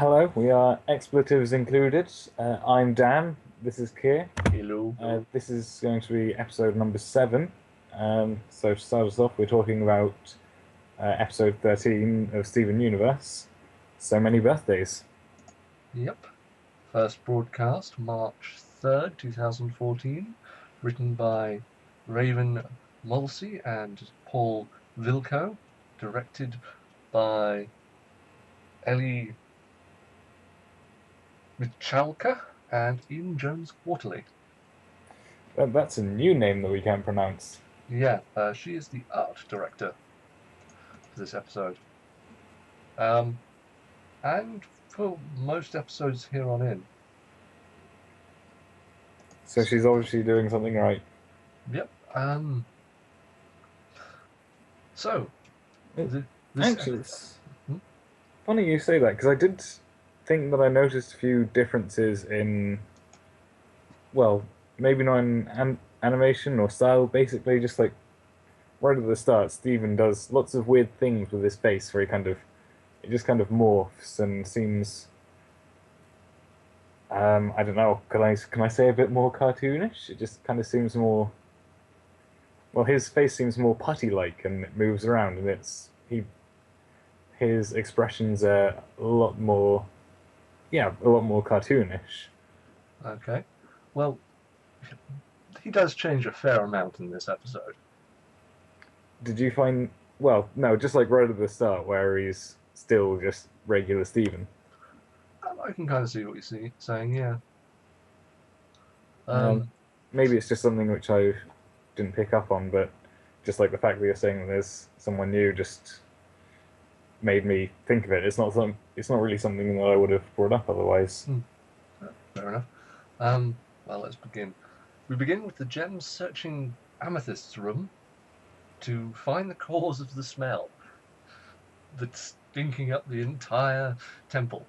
Hello, we are expletives included. I'm Dan. This is Keir. Hello. This is going to be episode number 7. So to start us off, we're talking about episode 13 of Steven Universe. So many birthdays. Yep. First broadcast March 3rd, 2014. Written by Raven Mulsey and Paul Vilko. Directed by Ellie Michalka and Ian Jones Quarterly. That's a new name that we can't pronounce. Yeah, she is the art director for this episode. And for most episodes here on in. So she's obviously doing something right. Yep. So, It- this. Actually, it's Hmm? funny you say that because I did think that I noticed a few differences in, well, maybe not in animation or style, basically just like right at the start, Steven does lots of weird things with his face, where it just kind of morphs and seems, I don't know, can I say a bit more cartoonish? It just kind of seems more, well, his face seems more putty-like, and it moves around, and his expressions are a lot more, yeah, a lot more cartoonish. Okay. Well, he does change a fair amount in this episode. Did you find, well, no, just like right at the start, where he's still just regular Steven. I can kind of see what you're saying, yeah. Um, Um, Maybe it's just something which I didn't pick up on, but just like the fact that you're saying that there's someone new just made me think of it. It's not really something that I would have brought up otherwise. Fair enough. Well, let's begin. We begin with the gems searching Amethyst's room to find the cause of the smell that's stinking up the entire temple.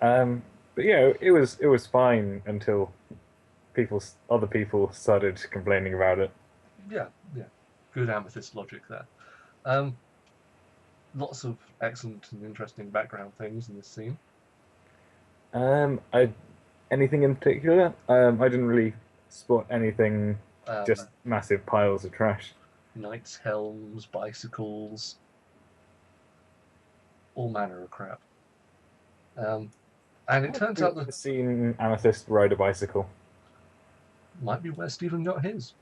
But yeah, it was fine until other people started complaining about it. Yeah, yeah. Good Amethyst logic there. Um, Lots of excellent and interesting background things in this scene. I anything in particular? I didn't really spot anything. Just Um, massive piles of trash. Knights' helms, bicycles, all manner of crap. Um, and it I've turns out that never seen Amethyst ride a bicycle. might be where Stephen got his.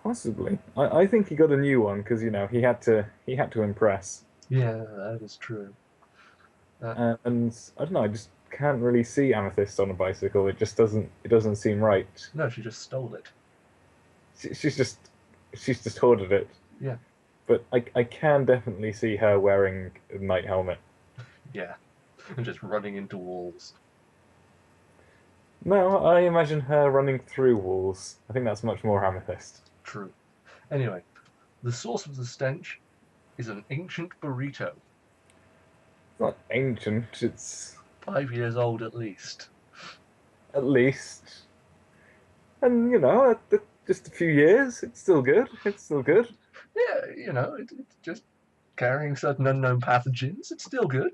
Possibly. I think he got a new one because he had to impress. Yeah, that is true. Uh, And I don't know, I just can't really see Amethyst on a bicycle. It doesn't seem right. no, she just stole it. She, she's just ordered it. Yeah, But I can definitely see her wearing a knight helmet. yeah, and just running into walls. No, I imagine her running through walls. I think that's much more Amethyst. True. Anyway, the source of the stench is an ancient burrito, It's not ancient. It's 5 years old at least. at least, and just a few years. It's still good. It's still good. Yeah, it's just carrying certain unknown pathogens. It's still good.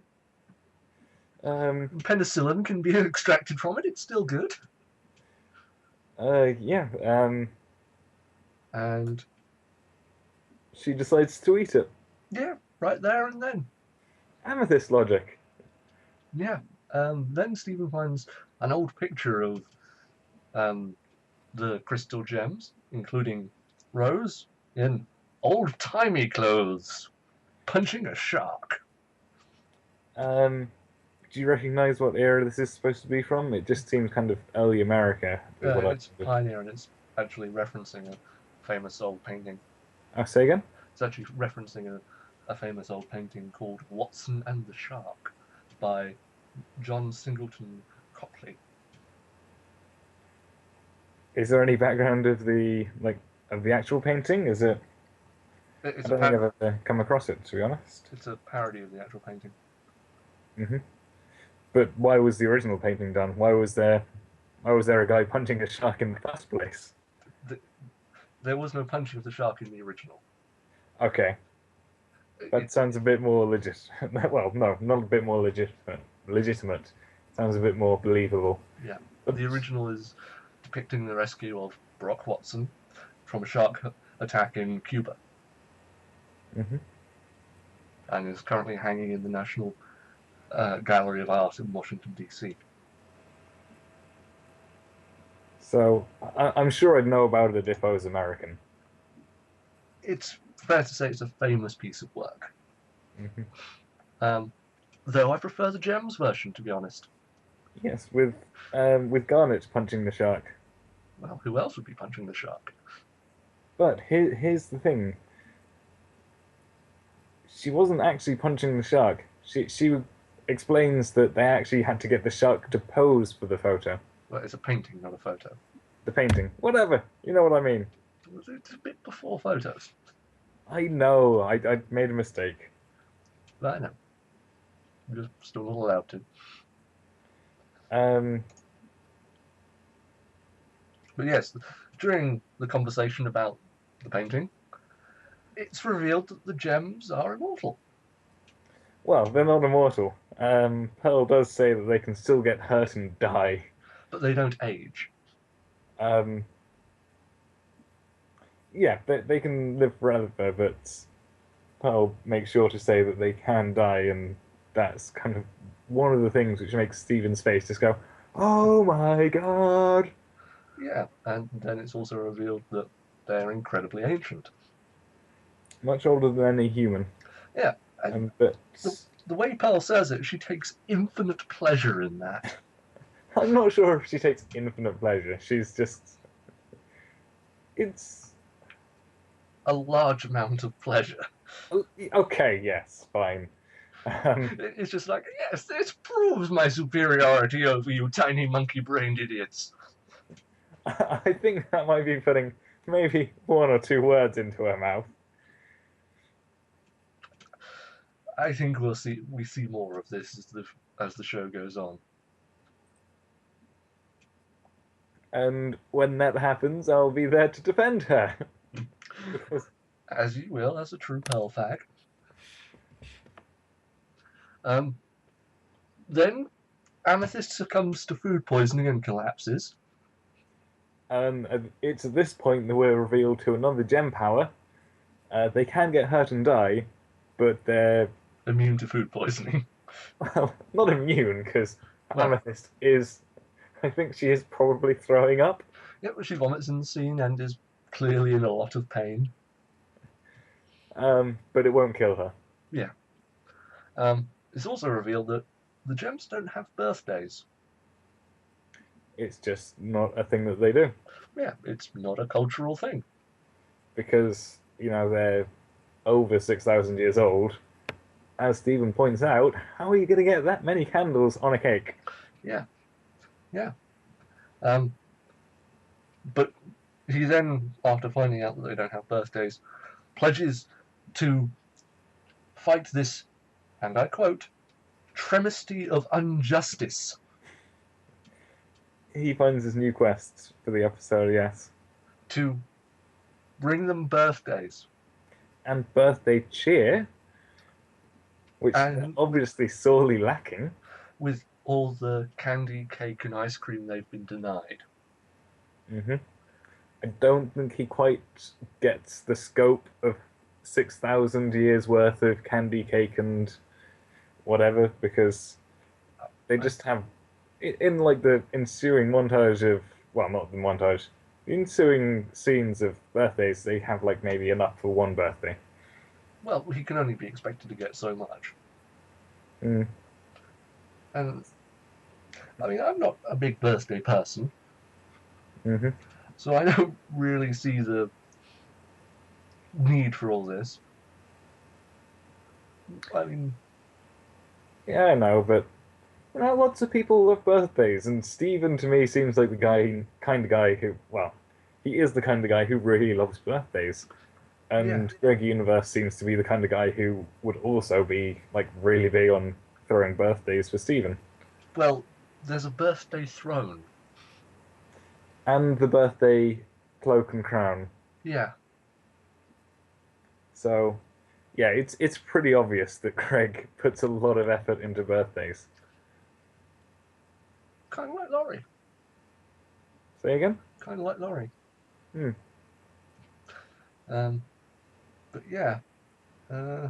Um, Penicillin can be extracted from it. It's still good. yeah. And She decides to eat it. yeah, right there and then. Amethyst logic. Yeah. Then Stephen finds an old picture of um, the crystal gems, including Rose in old-timey clothes, punching a shark. Um, do you recognize what era this is supposed to be from? It just seems kind of early America, is what It's Pioneer, and it's actually referencing a famous old painting. I say again. It's actually referencing a famous old painting called Watson and the Shark by John Singleton Copley. Is there any background of of the actual painting? Is it? I It's a don't think I've ever come across it, to be honest. it's a parody of the actual painting. hmm But why was the original painting done? Why was there a guy punching a shark in the first place? There was no punching of the shark in the original. Okay. That It's sounds a bit more legit. Well, no, not a bit more legitimate. Legitimate. Sounds a bit more believable. yeah. But The original is depicting the rescue of Brock Watson from a shark attack in Cuba, mhm. and is currently hanging in the National Gallery of Art in Washington D.C. So I'm sure I'd know about it if I was American. It's fair to say it's a famous piece of work. Mhm. Um, though I prefer the Gems version, to be honest. Yes, with Garnet punching the shark. Well, who else would be punching the shark? But here's the thing: she wasn't actually punching the shark. She explains that they actually had to get the shark to pose for the photo, Well, it's a painting, not a photo. the painting, whatever. You know what I mean? It's a bit before photos. I know. I made a mistake. But I know. You're still not allowed to. Um, But yes, during the conversation about the painting, it's revealed that the gems are immortal. well, they're not immortal. Pearl does say that they can still get hurt and die. But they don't age. Um, yeah, they can live forever, but Pearl makes sure to say that they can die, and that's kind of one of the things which makes Stephen's face just go, "Oh my God!" Yeah, and then it's also revealed that they're incredibly ancient. Much older than any human. Yeah, and But the way Pearl says it, she takes infinite pleasure in that. I'm not sure if she takes infinite pleasure. She's just, it's A large amount of pleasure. okay. Yes, fine. Um, It's just like, yes, this proves my superiority over you tiny monkey-brained idiots. I think that might be putting maybe one or two words into her mouth. I think we see more of this as the show goes on. And when that happens, I'll be there to defend her. Because As you will, as a true Pearl fag. Um, then Amethyst succumbs to food poisoning and collapses. it's at this point that we're revealed to another gem power. They can get hurt and die, but they're, Immune to food poisoning. well, not immune, because Well, Amethyst is, I think she is probably throwing up. yeah, she vomits in the scene and is clearly in a lot of pain. But it won't kill her. Yeah. It's also revealed that the gems don't have birthdays. It's just not a thing that they do. Yeah, it's not a cultural thing. Because, they're over 6,000 years old. As Stephen points out, how are you going to get that many candles on a cake? Yeah, yeah. But he then, after finding out that they don't have birthdays, pledges to fight this, and I quote, travesty of injustice. He finds his new quest for the episode, yes. To bring them birthdays. And birthday cheer, which they're And obviously sorely lacking. with all the candy, cake, and ice cream they've been denied. Hmm. I don't think he quite gets the scope of 6,000 years worth of candy cake and whatever, because they just have, in like the ensuing montage of, well, not the montage, the ensuing scenes of birthdays, they have like maybe enough for one birthday. Well, he can only be expected to get so much. Mm. And I mean, I'm not a big birthday person, Hmm. so I don't really see the need for all this. I mean, Yeah, I know, but lots of people love birthdays, and Steven to me seems like the kind of guy who, well, he is the kind of guy who really loves birthdays. yeah. And Greg Universe seems to be the kind of guy who would also be like really big on throwing birthdays for Steven. Well, there's a birthday throne. And the birthday cloak and crown. Yeah. So Yeah, it's pretty obvious that Greg puts a lot of effort into birthdays. Kind of like Laurie. Say again? Kind of like Laurie. Hmm. Um, but yeah, uh,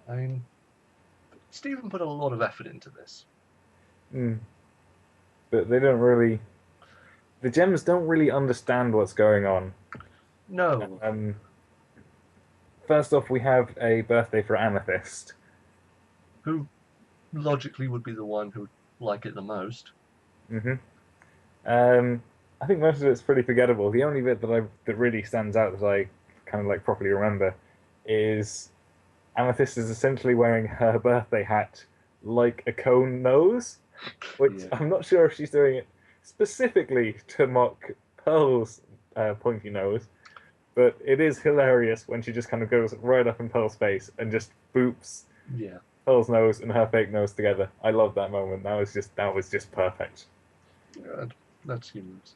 I mean, Stephen put a lot of effort into this. Hmm. But they don't really. The gems don't really understand what's going on. No, Um, First off, we have a birthday for Amethyst. who logically would be the one who'd like it the most? Hmm. Um, I think most of it's pretty forgettable. The only bit that really stands out that I kind of like properly remember is Amethyst is essentially wearing her birthday hat like a cone nose, which Yeah, I'm not sure if she's doing it specifically to mock Pearl's pointy nose, but it is hilarious when she just kind of goes right up in Pearl's face and just boops yeah, Pearl's nose and her fake nose together. I love that moment. That was just perfect. yeah, that's humorous.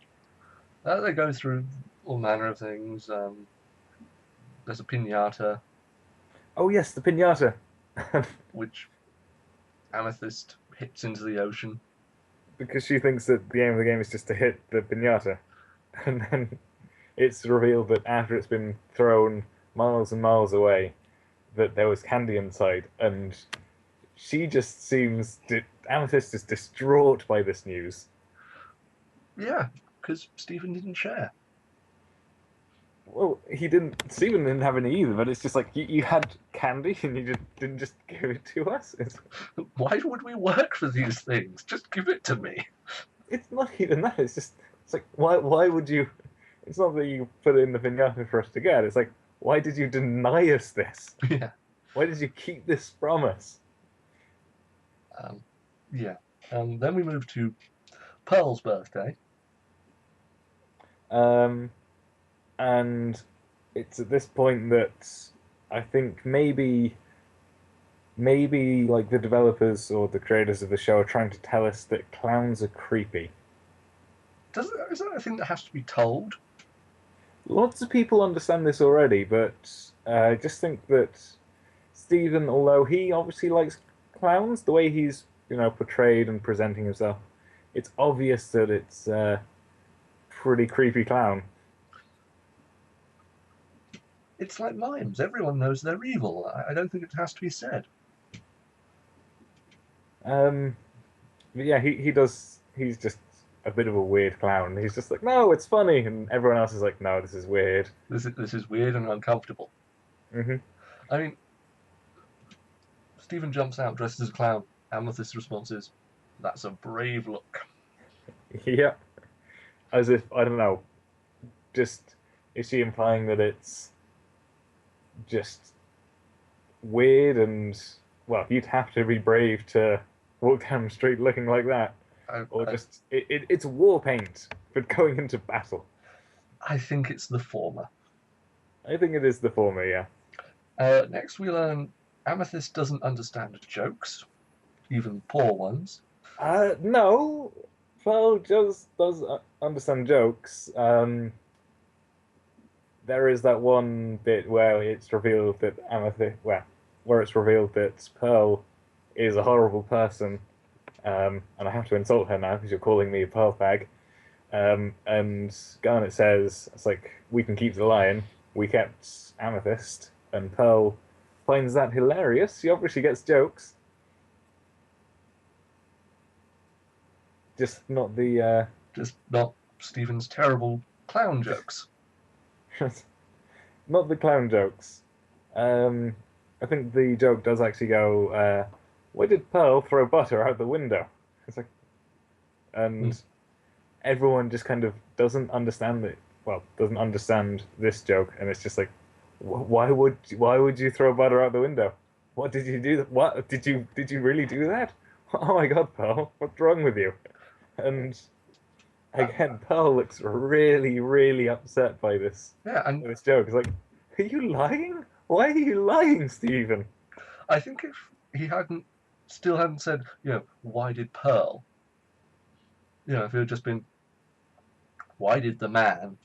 They go through all manner of things. There's a pinata, Oh yes, the pinata. which Amethyst hits into the ocean. Because she thinks that the aim of the game is just to hit the pinata, and then it's revealed that after it's been thrown miles and miles away, that there was candy inside, and she just seems Amethyst is distraught by this news. Yeah, because Stephen didn't share. Well, he didn't. Stephen didn't have any either, but it's just like you had candy and you just didn't just give it to us. Why would we work for these things? Just give it to me. It's not even that. It's like why would you? It's not that you put it in the pinata for us to get. It's like why did you deny us this? Yeah. Why did you keep this from us? Um, yeah. Then we move to Pearl's birthday. Um, and it's at this point that I think maybe like the developers or the creators of the show are trying to tell us that clowns are creepy. Is that a thing that has to be told? Lots of people understand this already, but I just think that Stephen, although he obviously likes clowns, the way he's portrayed and presenting himself, it's obvious that it's a pretty creepy clown. It's like mimes. Everyone knows they're evil. I don't think it has to be said. But yeah, he does. He's just a bit of a weird clown. He's just like, no, it's funny, and everyone else is like, no, this is weird. This is weird and uncomfortable. Hmm. I mean, Stephen jumps out dressed as a clown. Amethyst's response is, "That's a brave look." Yeah, as if I don't know. Just is she implying that it's just weird and well, you'd have to be brave to walk down the street looking like that, I, or I, just it's war paint, but going into battle. I think it's the former. I think it is the former, yeah. Next, we learn Amethyst doesn't understand jokes, even poor ones. No, Pearl just does understand jokes. There is that one bit where it's revealed that where it's revealed that Pearl is a horrible person, and I have to insult her now because you're calling me a Pearl bag. And Garnet says, it's like, we can keep the lion. We kept Amethyst. And Pearl finds that hilarious. She obviously gets jokes, just not the Just not Stephen's terrible clown jokes. not the clown jokes. Um, I think the joke does actually go, why did Pearl throw butter out the window? It's like, Hmm. and everyone just kind of doesn't understand this joke, and it's just like, why would you throw butter out the window? What did you do? What did you really do that? Oh my God, Pearl, what's wrong with you? And Uh, again, Pearl looks really, really upset yeah, and by this joke. It's like, are you lying? Why are you lying, Stephen? I think if he hadn't said, why did Pearl? If it had just been, why did the man?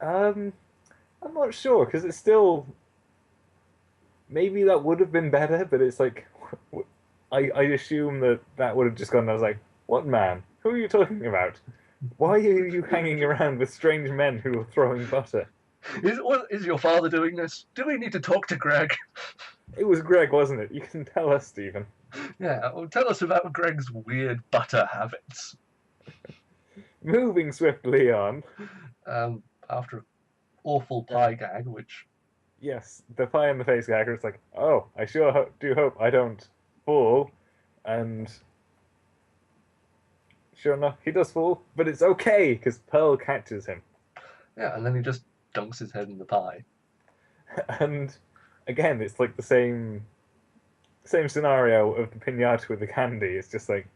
Um, I'm not sure because it's still maybe that would have been better, but it's like I assume that that would have just gone. I was like, what man? Who are you talking about? Why are you hanging around with strange men who are throwing butter? Is your father doing this? Do we need to talk to Greg? It was Greg, wasn't it? You can tell us, Stephen. Yeah, well, tell us about Greg's weird butter habits. Moving swiftly on. After an awful Uh, pie gag, which yes, the pie in the face gagger. It's like, oh, I sure do hope I don't fall. And sure enough, he does fall, but it's okay because Pearl catches him. yeah, and then he just dunks his head in the pie. And again, it's like the same scenario of the pinata with the candy. It's just like,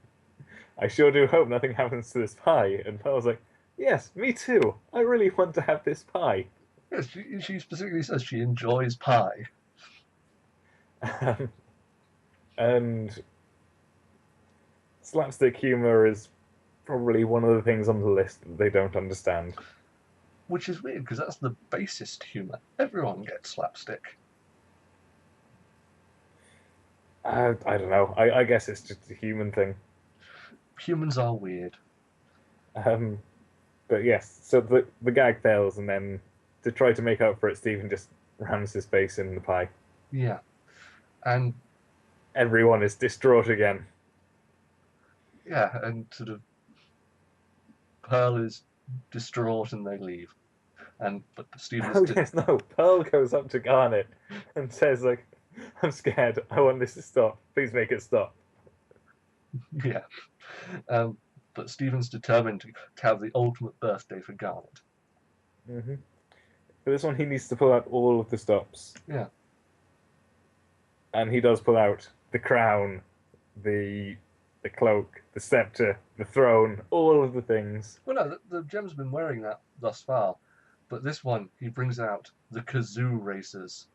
I sure do hope nothing happens to this pie. And Pearl's like, yes, me too. I really want to have this pie. Yes, she specifically says she enjoys pie. And slapstick humor is probably one of the things on the list that they don't understand. Which is weird because that's the basest humour. Everyone gets slapstick. I don't know. I guess it's just a human thing. Humans are weird. Um, but yes, so the gag fails, and then to try to make up for it, Stephen just rams his face in the pie. Yeah. And Everyone is distraught again. yeah, and sort of Pearl is distraught and they leave. But Stephen's Oh yes, no. Pearl goes up to Garnet and says like, "I'm scared. I want this to stop. Please make it stop." yeah. But Stephen's determined to have the ultimate birthday for Garnet. Hmm. For this one, he needs to pull out all of the stops, Yeah. and he does pull out the crown, the the cloak, the scepter, the throne, all of the things. Well, no, the gem's been wearing that thus far, but this one he brings out the kazoo racers.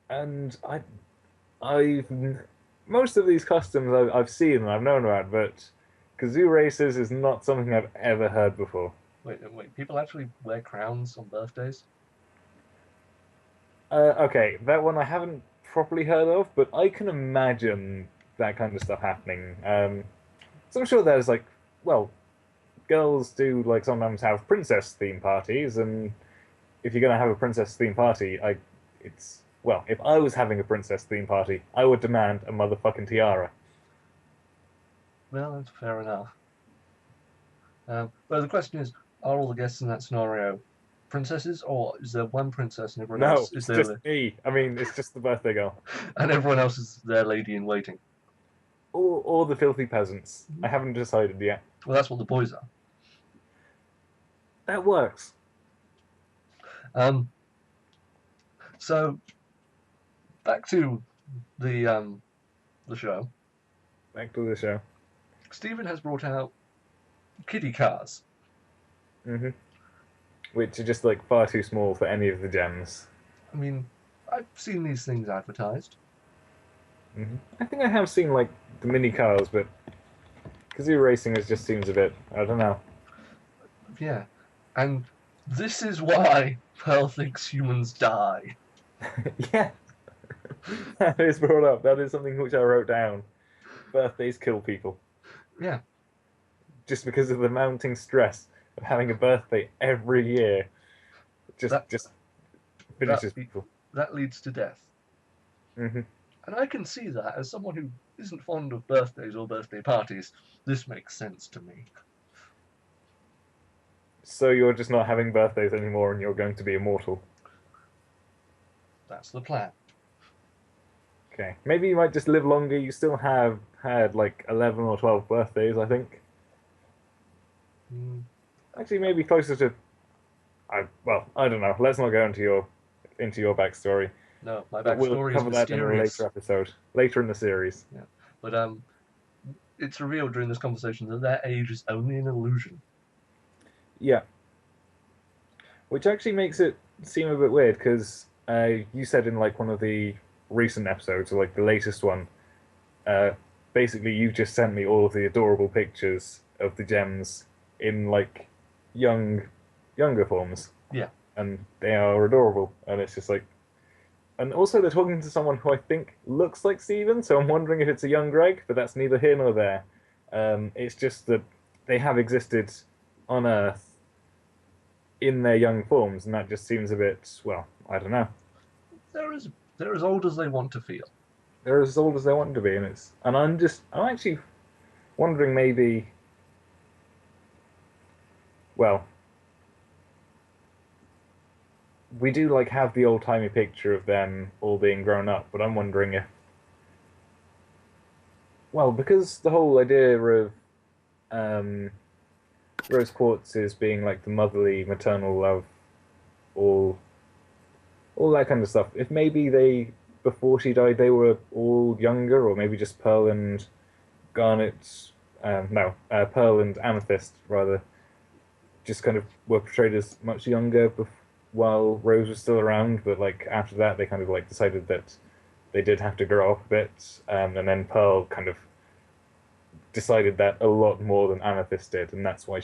And I've most of these customs I've seen and I've known about, but kazoo races is not something I've ever heard before. Wait, people actually wear crowns on birthdays? Okay, that one I haven't properly heard of, but I can imagine that kind of stuff happening. So I'm sure there's like, well, girls do like sometimes have princess theme parties, and if you're gonna have a princess theme party, it's well, if I was having a princess theme party, I would demand a motherfucking tiara. Well, that's fair enough. But the question is, are all the guests in that scenario princesses, or is there one princess and everyone No, else is it's just their me. I mean, it's just the birthday girl. and everyone else is their lady in waiting? Or the filthy peasants. I haven't decided yet. Well, that's what the boys are. That works. Um, so back to the show. Back to the show. Stephen has brought out kiddie cars. Hmm. Which are just like far too small for any of the gems. I mean, I've seen these things advertised. I think I have seen like the mini cars, but kazoo racing just seems a bit. I don't know. Yeah, and this is why Pearl thinks humans die. Yeah, that is brought up. That is something which I wrote down. Birthdays kill people Yeah, just because of the mounting stress of having a birthday every year. that Just that finishes people. that leads to death. Hmm. And I can see that as someone who isn't fond of birthdays or birthday parties. This makes sense to me. So you're just not having birthdays anymore, and you're going to be immortal. That's the plan. Okay, maybe you might just live longer. You still have had like 11 or 12 birthdays, I think. Mm, Actually, maybe closer to. Well, I don't know. Let's not go into your backstory. no, my But we'll backstory is cover that in a mysterious. later episode, later in the series. Yeah, but it's revealed during this conversation that their age is only an illusion. Yeah, which actually makes it seem a bit weird because you said in like one of the recent episodes, or like the latest one, uh, basically you just sent me all of the adorable pictures of the gems in like young younger forms. Yeah. And they are adorable. And it's just like, and also they're talking to someone who I think looks like Steven, so I'm wondering if it's a young Greg, but that's neither here nor there. It's just that they have existed on Earth in their young forms, and that just seems a bit, well, I don't know. They're as old as they want to feel. They're as old as they want to be, and I'm actually wondering maybe, well, we do like have the old timey picture of them all being grown up, but I'm wondering if, well, because the whole idea of um, rose quartz is being like the motherly, maternal love, all all that kind of stuff. If maybe they before she died they were all younger, or maybe just Pearl and Garnet, no, Pearl and Amethyst rather, just kind of were portrayed as much younger while Rose was still around, but like after that they kind of like decided that they did have to grow up a bit, and then Pearl kind of decided that a lot more than Amethyst did, and that's why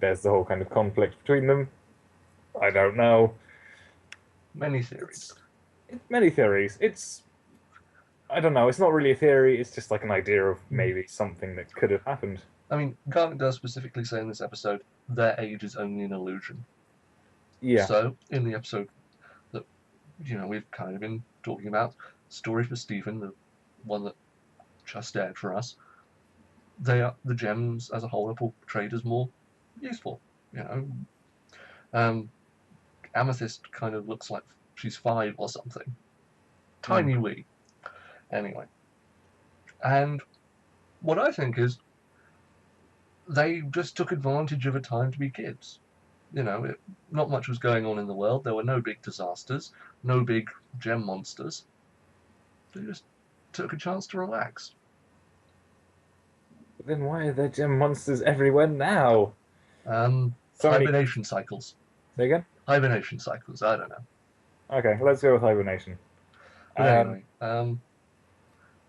there's the whole kind of conflict between them. I don't know. Many theories. It's many theories. I don't know. It's not really a theory. It's just like an idea of maybe something that could have happened. I mean, Garnet does specifically say in this episode their age is only an illusion. Yeah. So, in the episode that we've kind of been talking about, Story for Stephen, the one that just aired for us, the gems as a whole are portrayed as more useful. Amethyst kind of looks like she's 5 or something, tiny wee. Anyway, and what I think is they just took advantage of a time to be kids. Not much was going on in the world. There were no big disasters, no big gem monsters. They just took a chance to relax. But then why are there gem monsters everywhere now? Hibernation cycles. Say again? Hibernation cycles. I don't know. Okay, let's go with hibernation. But anyway,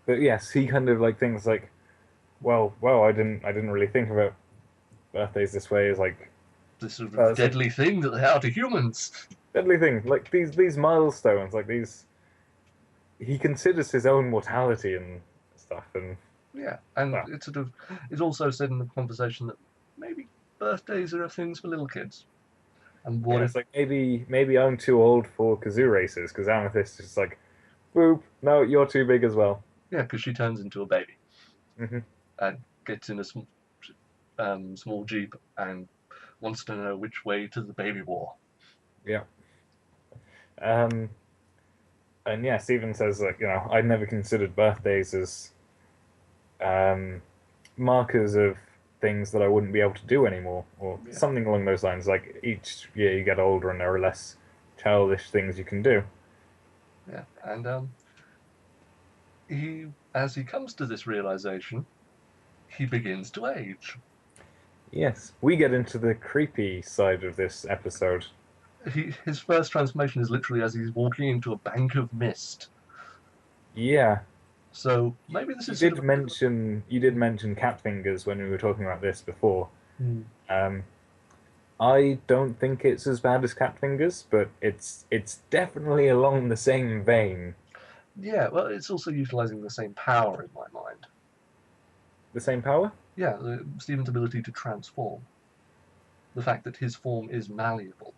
but yes, he kind of like thinks like, well, I didn't really think about birthdays this way. Is like this sort of deadly thing that they are to humans. Deadly thing, like these milestones, like these. He considers his own mortality and stuff, and yeah, and it's also said in the conversation that maybe birthdays are things for little kids. And what it's like maybe I'm too old for kazoo races because Amethyst is like, boop, no, you're too big as well. Yeah, because she turns into a baby and gets in a small jeep and wants to know which way to the baby war. Yeah. And yeah, Stephen says like, I'd never considered birthdays as markers of things that I wouldn't be able to do anymore, or something along those lines. Like each year you get older and there are less childish things you can do. Yeah, and as he comes to this realization, he begins to age. Yes, we get into the creepy side of this episode. His first transformation is literally as he's walking into a bank of mist. Yeah. So maybe this is. You did mention cat fingers when we were talking about this before. I don't think it's as bad as cat fingers, but it's definitely along the same vein. Yeah, well, it's also utilizing the same power in my mind. The same power? Yeah, Stephen's ability to transform. The fact that his form is malleable.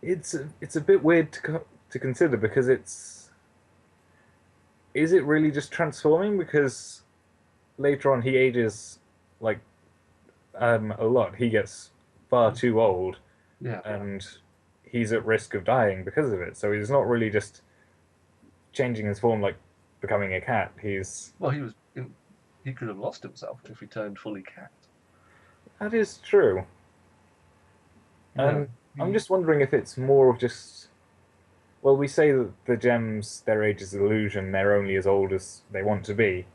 It's a bit weird to consider because is it really just transforming? Because later on he ages like a lot. He gets far too old, and he's at risk of dying because of it. So he's not really just changing his form like becoming a cat. He could have lost himself if he turned fully cat. That is true. I'm just wondering if it's more of just. Well, we say that the gems, their age is illusion, they're only as old as they want to be.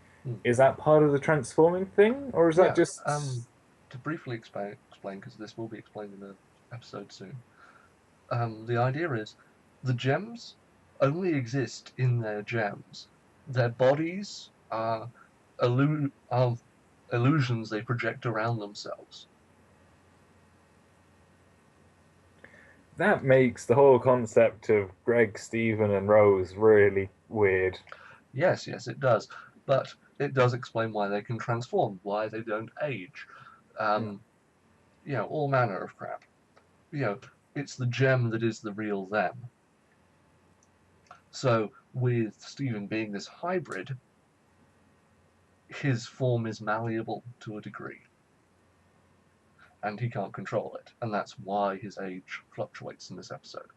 Is that part of the transforming thing, or is that just... To briefly explain, because this will be explained in an episode soon, the idea is the gems only exist in their gems. Their bodies are illusions they project around themselves. That makes the whole concept of Greg, Stephen, and Rose really weird. Yes, yes, it does. But it does explain why they can transform, why they don't age. Mm. Um, all manner of crap. You know, it's the gem that is the real them. So, with Stephen being this hybrid, his form is malleable to a degree, and he can't control it. And that's why his age fluctuates in this episode.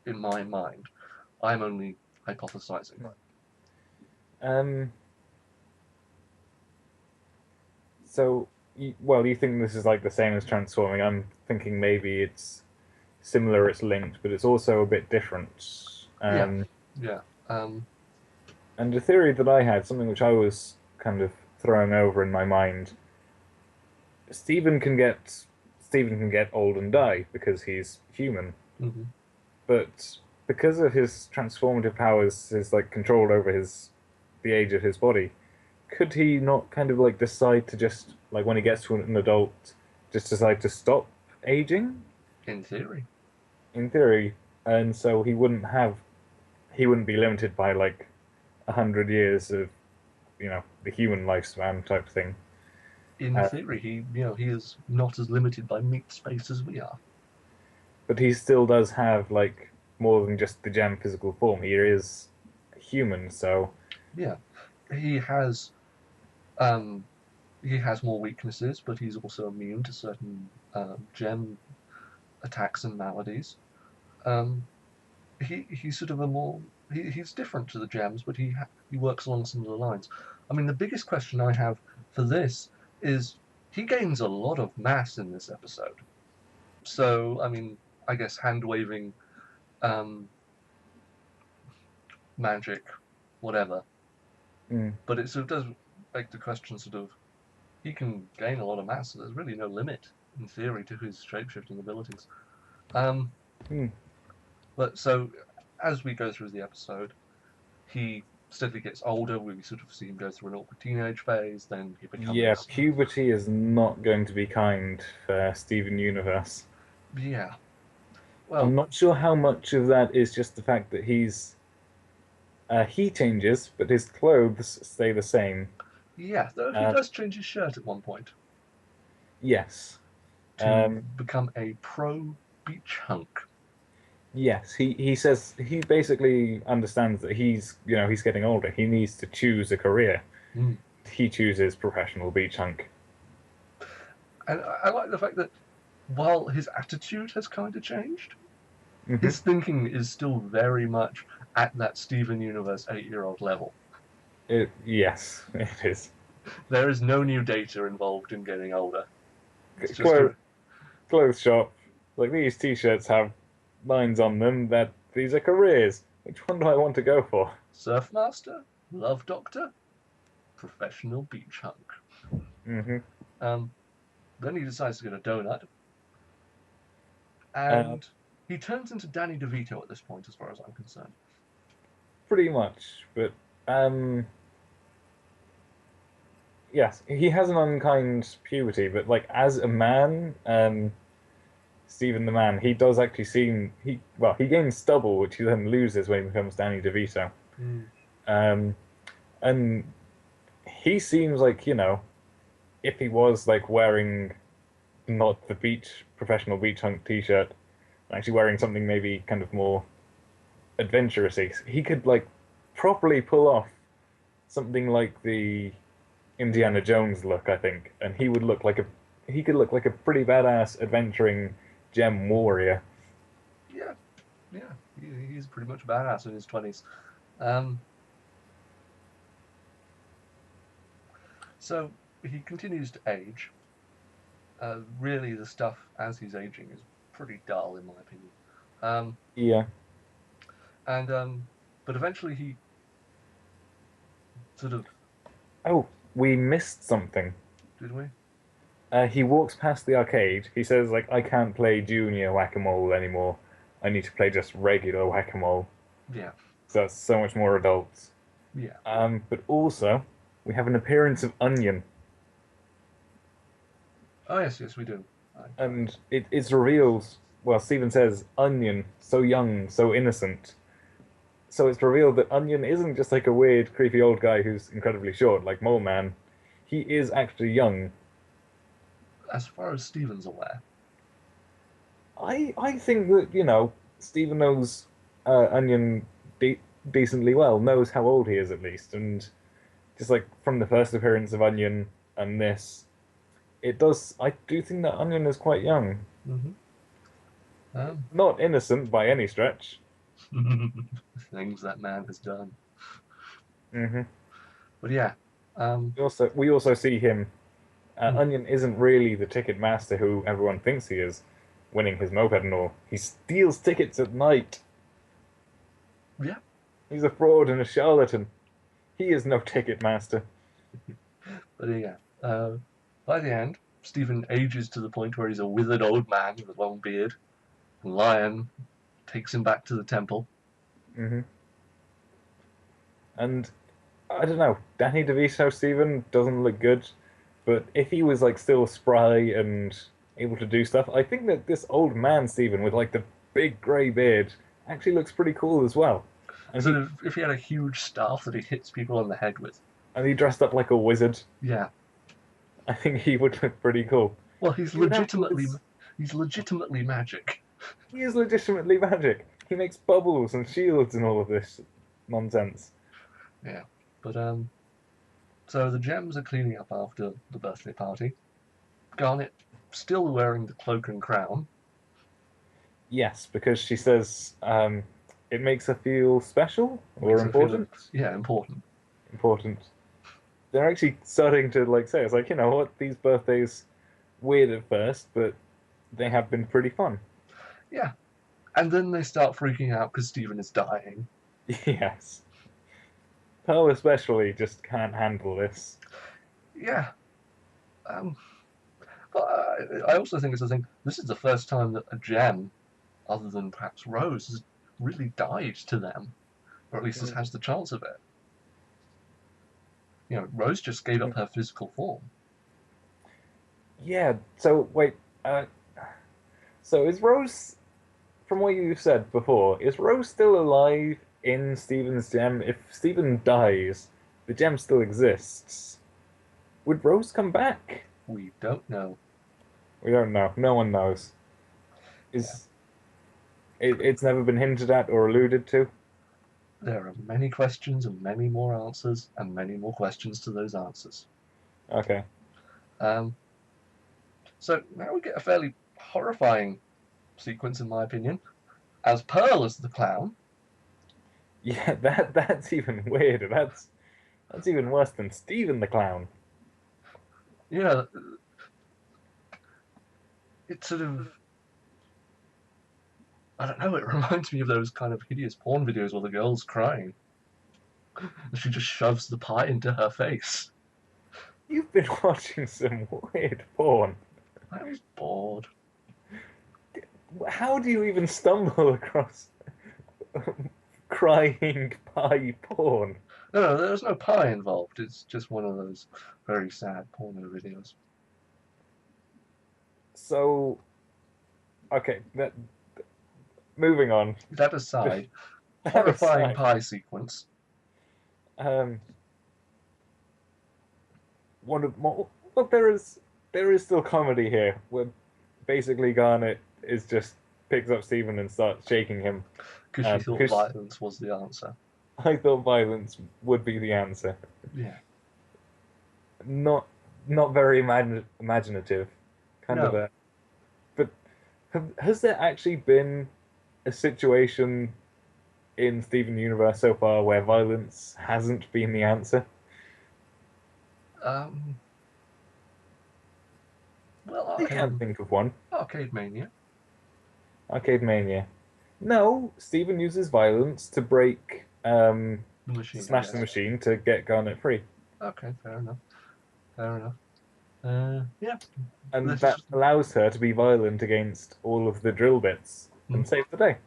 In my mind, I'm only hypothesizing. Um, so, you think this is like the same as transforming? I'm thinking maybe it's similar, it's linked, but it's also a bit different. Yeah, yeah. Um, And the theory that I had, something which I was kind of throwing over in my mind, Stephen can get Stephen can get old and die because he's human, mhm. but because of his transformative powers, his like control over the age of his body, could he not kind of like decide to just like when he gets to an adult, just decide to stop aging? In theory. In theory, and so he wouldn't be limited by like 100 years of the human lifespan type thing. In Uh, theory, he is not as limited by meat space as we are. but he still does have like more than just the gem physical form. He is human, so Yeah, he has um, he has more weaknesses, but he's also immune to certain gem attacks and maladies. Um, he's sort of a more he's different to the gems, but he works along similar lines. I mean, the biggest question I have for this is he gains a lot of mass in this episode. So, I mean, I guess hand waving, um, magic, whatever. mm, But it sort of does beg the question sort of he can gain a lot of mass, so there's really no limit in theory to his shapeshifting abilities. Um, mm. but so as we go through the episode, he steadily gets older. We sort of see him go through an awkward teenage phase. Then he Yeah, becomes, puberty is not going to be kind for Steven Universe. yeah, I'm well, not sure how much of that is just the fact that he changes, but his clothes stay the same. yeah. Though he Uh, does change his shirt at one point yes, to um, become a pro beach hunk. yes. He says he basically understands that he's getting older. He needs to choose a career. Mm. He chooses professional beach hunk. And I like the fact that while his attitude has kind of changed, Hmm. his thinking is still very much at that Steven Universe 8-year-old level. Yes, it is. There is no new data involved in getting older. It's just Clothes, a clothes shop. Like these t-shirts have lines on them that these are careers. Which one do I want to go for? surf master, love doctor, professional beach hunk. Hmm. Um, then he decides to get a donut, Uh, and he turns into Danny DeVito at this point, as far as I'm concerned. Pretty much, but um, yes, he has an unkind puberty, but like as a man, Stephen the man, he does actually seem he gains stubble, which he then loses when he becomes Danny DeVito. Mm. Um, and he seems like, if he was like wearing not the professional beach hunk t-shirt, actually wearing something maybe kind of more adventurous, he could like properly pull off something like the Indiana Jones look, I think, and he could look like a pretty badass adventuring gem warrior. Yeah, yeah, he's pretty much a badass in his 20s. Um, so he continues to age. Really, the stuff as he's aging is pretty dull, in my opinion. Um, Yeah. and but eventually he sort of Oh, we missed something. did we? He walks past the arcade. He says, like, I can't play junior whack-a-mole anymore. I need to play just regular whack-a-mole. Yeah, So that's so much more adults. yeah. But also, we have an appearance of Onion. Oh yes, yes, we do. And it's revealed. Well, Stephen says Onion, so young, so innocent. So it's revealed that Onion isn't just like a weird, creepy old guy who's incredibly short, like Mole Man. He is actually young. As far as Stephen's aware. I think that, Stephen knows Onion de decently well, knows how old he is at least, and just like from the first appearance of Onion and this, it does. I do think that Onion is quite young, Hmm. Um, not innocent by any stretch. things that man has done. Hmm. But yeah, um, We also see him. hmm, Onion isn't really the ticket master who everyone thinks he is, winning his moped and all. He steals tickets at night. yeah. He's a fraud and a charlatan. He is no ticket master. But yeah, by the end, Stephen ages to the point where he's a withered old man with a long beard. And Lion takes him back to the temple. Hmm. And I don't know. Danny DeVito Steven doesn't look good, but if he was like still spry and able to do stuff, I think that this old man Steven with like the big grey beard actually looks pretty cool as well. And So he if he had a huge staff that he hits people on the head with, and he dressed up like a wizard. yeah. I think he would look pretty cool. Well, He would have his, he's legitimately magic. he is legitimately magic. He makes bubbles and shields and all of this nonsense. Yeah. But so the gems are cleaning up after the birthday party. Garnet still wearing the cloak and crown. Yes, because she says it makes her feel special or Makes her feel important. yeah, important. Important. They're actually starting to like say it's like, you know what, these birthdays weird at first, but they have been pretty fun. Yeah. And then they start freaking out because Stephen is dying. Yes. Pearl especially just can't handle this. Yeah. Um, but I also think it's a thing. This is the first time that a gem, other than perhaps Rose, has really died to them, or at least has Mm, the chance of it. You know, Rose just gave up mm. her physical form. Yeah, so wait, uh, so is Rose, from what you said before, is Rose still alive in Stephen's gem? If Stephen dies, the gem still exists. Would Rose come back? We don't know. We don't know. No one knows. Yeah. Is it's never been hinted at or alluded to? There are many questions and many more answers, and many more questions to those answers. Okay. Um, so now we get a fairly horrifying sequence, in my opinion, as Pearl is the clown. Yeah, that's even weirder. That's even worse than Stephen the Clown. You know, it's sort of, I don't know, it reminds me of those kind of hideous porn videos where the girl's crying. She just shoves the pie into her face. You've been watching some weird porn. I was bored. How do you even stumble across crying pie porn? No, no, there's no pie involved. It's just one of those very sad porno videos. So, okay, moving on. That aside, That horrifying aside, pie sequence. um, one of more. Look, there is still comedy here, where basically Garnet is just picks up Stephen and starts shaking him. Because she thought Because violence was the answer. I thought violence would be the answer. Yeah. Not not very imaginative, kind of No. a. But has there actually been a situation in Steven Universe so far where violence hasn't been the answer? Um, well, I can't think of one. Arcade Mania. Arcade Mania. No, Steven uses violence to break, The to machine, I smash the guess. machine to get Garnet free, Okay, fair enough. Fair enough. Yeah. and This is. that allows her to be violent against all of the drill bits Hmm. and save the day.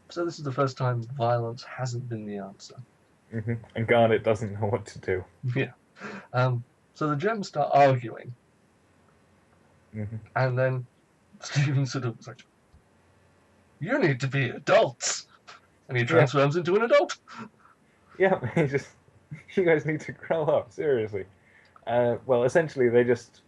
So this is the first time violence hasn't been the answer. And Garnet doesn't know what to do. Yeah. So the gems start arguing. Mhm. And then Stephen sort of was like, "You need to be adults," and he Yeah, transforms into an adult. yeah. He just, you guys need to grow up, seriously. Well, essentially, they just,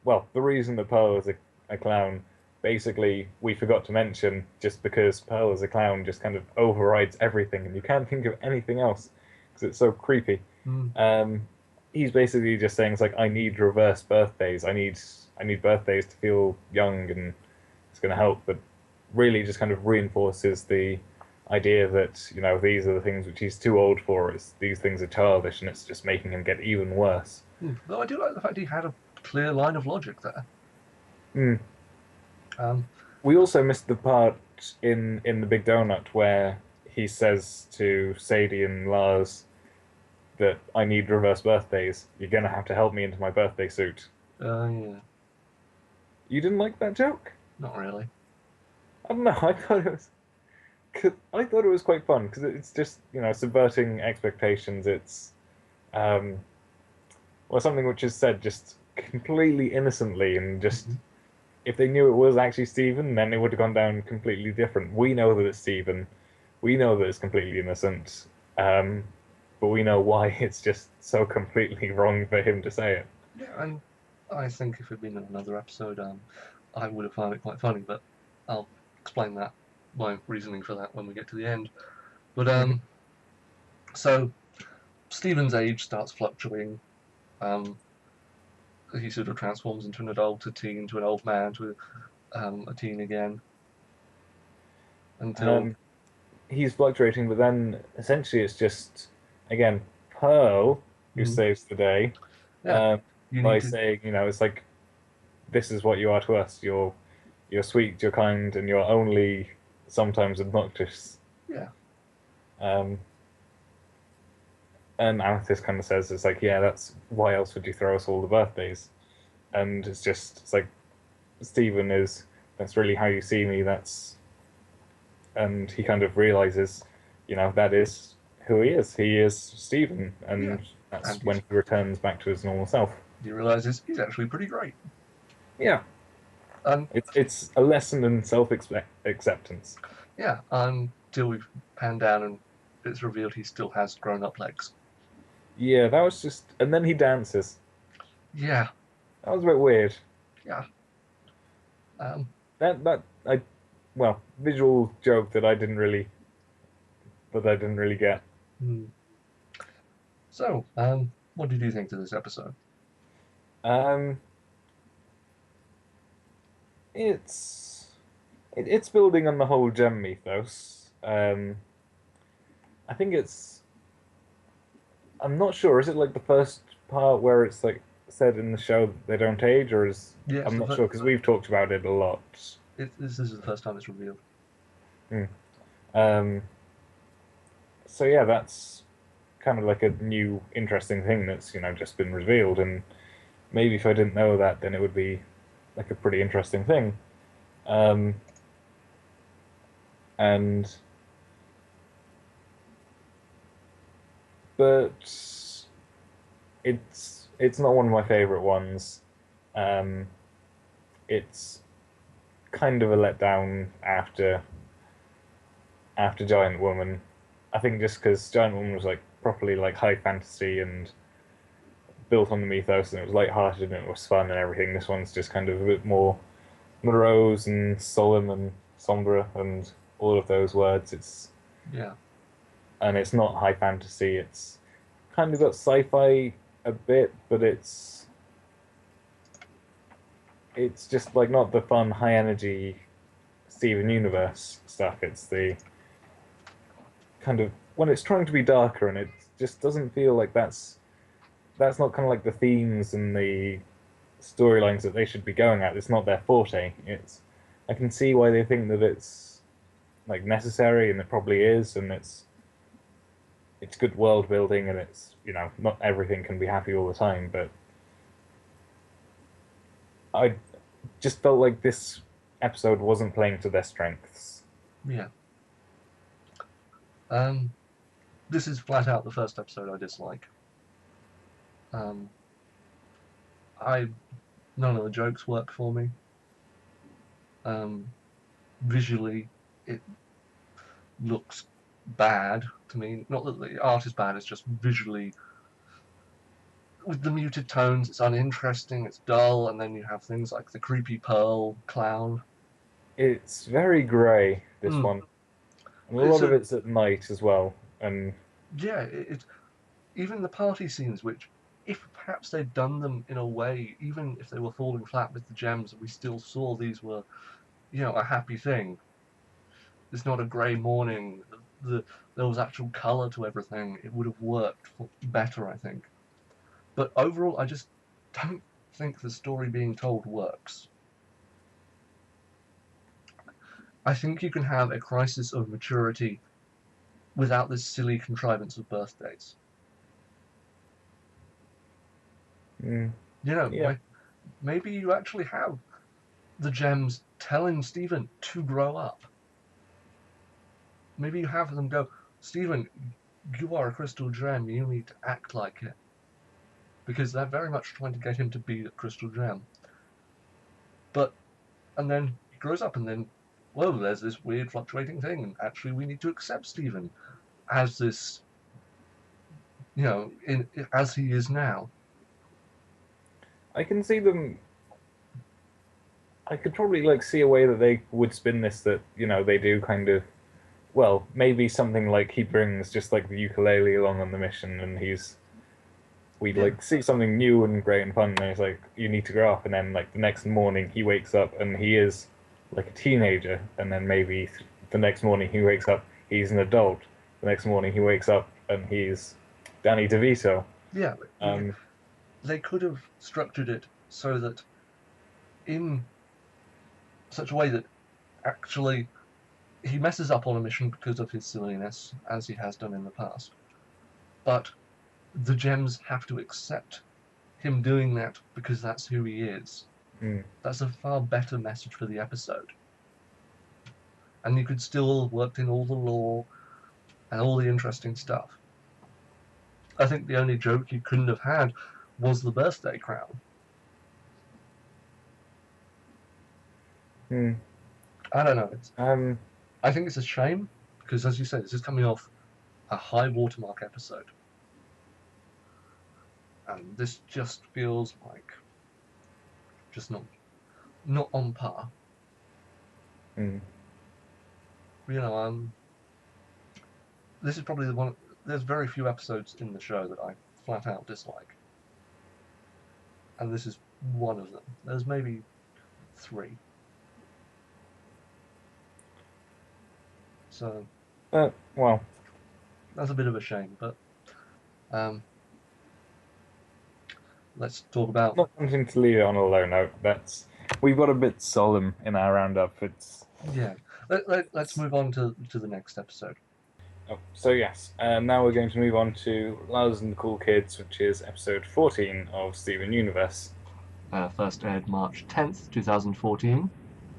well, the reason that Pearl is a clown, basically, we forgot to mention, just because Pearl is a clown just kind of overrides everything, and you can't think of anything else because it's so creepy. Mm. Um, he's basically just saying, it's like, I need reverse birthdays. I need birthdays to feel young, and it's going to help. But really, just kind of reinforces the idea that these are the things which he's too old for. It's these things are childish, and it's just making him get even worse. Though I do like the fact he had a clear line of logic there. Hmm. Um, We also missed the part in the Big Donut where he says to Sadie and Lars that I need reverse birthdays. You're gonna have to help me into my birthday suit. yeah, You didn't like that joke? not really. I don't know. I thought it was quite fun because it's just subverting expectations. It's um well something which is said just completely innocently, and just Mm-hmm. if they knew it was actually Stephen, then it would have gone down completely different. We know that it's Stephen. We know that it's completely innocent. Um, but we know why it's just so completely wrong for him to say it. Yeah, and I think if it had been another episode, I would have found it quite funny, but I'll explain that, my reasoning for that, when we get to the end. But Mhm. so Stephen's age starts fluctuating. Um, he sort of transforms into an adult, a teen, to an old man, to a teen again, until Um, he's fluctuating, but then essentially it's just again Pearl who mm, saves the day yeah, um, you by need to, saying, it's like this is what you are to us. You're sweet, you're kind, and you're only sometimes obnoxious. yeah, Um, and Amethyst kind of says it's like, yeah, that's why else would you throw us all the birthdays? And it's like Stephen is that's really how you see me. And he kind of realizes, that is who he is. He is Stephen, yeah, and that's and when he returns back to his normal self. he realizes he's actually pretty great. Yeah, And it's a lesson in self acceptance. yeah, until we've panned down and it's revealed he still has grown up legs. Yeah, that was just, and then he dances. Yeah, That was a bit weird. yeah. Um, That I well visual joke that I didn't really get. hmm. So, what did you think to this episode? Um, it's it's building on the whole gem mythos. I think it's. I'm not sure. Is it like the first part where it's like said in the show that they don't age, or is Yeah, I'm not sure because we've talked about it a lot. this is the first time it's revealed. Hmm. Um, so yeah, that's kind of like a new interesting thing that's just been revealed, and maybe if I didn't know that, then it would be like a pretty interesting thing. Um, and but it's not one of my favorite ones. Um, it's kind of a letdown after Giant Woman. I think just because Giant Woman was like properly like high fantasy and built on the mythos, and it was light-hearted and it was fun and everything. This one's just kind of a bit more morose and solemn and sombre and all of those words. Yeah, It's not high fantasy. It's kind of got sci-fi a bit, but it's just like not the fun, high energy Steven Universe stuff. It's the kind of when it's trying to be darker, and it just doesn't feel like that's not kind of like the themes and the storylines that they should be going at. It's not their forte. It's I can see why they think that it's like necessary, and it probably is, and it's good world building, and it's not everything can be happy all the time, but I just felt like this episode wasn't playing to their strengths. yeah. Um, this is flat out the first episode I dislike. Um, I None of the jokes work for me. Visually, it looks bad to me. Not that the art is bad, it's just visually, with the muted tones, it's uninteresting, it's dull, and then you have things like the creepy Pearl clown. It's very grey, this Mm. one. And a It's lot of it's at night as well. And yeah, even the party scenes, which, if perhaps they'd done them in a way, even if they were falling flat with the gems, we still saw these were, a happy thing. It's not a grey morning. There was actual colour to everything. It would have worked better, I think. But overall, I just don't think the story being told works. I think you can have a crisis of maturity without this silly contrivance of birthdays. mm, You know, yeah, maybe you actually have the gems telling Stephen to grow up. Maybe you have them go, Stephen, you are a crystal gem, you need to act like it. Because they're very much trying to get him to be a crystal gem. And then he grows up, and then, whoa, there's this weird fluctuating thing, and actually we need to accept Stephen as this, as he is now. I can see them. I could probably like see a way that they would spin this, that they do kind of, well, maybe something like he brings just like the ukulele along on the mission, and we'd Yeah. like see something new and great and fun, and he's like, you need to grow up, and then like the next morning he wakes up and he is like a teenager, and then maybe the next morning he wakes up, he's an adult. The next morning he wakes up and he's Danny DeVito. Yeah, Um, they could have structured it so that in such a way that actually he messes up on a mission because of his silliness, as he has done in the past. But the gems have to accept him doing that because that's who he is. mm, That's a far better message for the episode. And you could still work in all the lore and all the interesting stuff. I think the only joke you couldn't have had was the birthday crown. mm, I don't know. um, I think it's a shame because, as you said, this is coming off a high watermark episode. And this just feels like just not on par. mm. This is probably the one. There's very few episodes in the show that I flat out dislike, and this is one of them. There's maybe 3. So Well, that's a bit of a shame, but let's talk about. not wanting to leave it on a low note. We've got a bit solemn in our roundup. Yeah. Let's move on to the next episode. So yes, now we're going to move on to Lars and the Cool Kids, which is episode 14 of Steven Universe. First aired March 10th, 2014.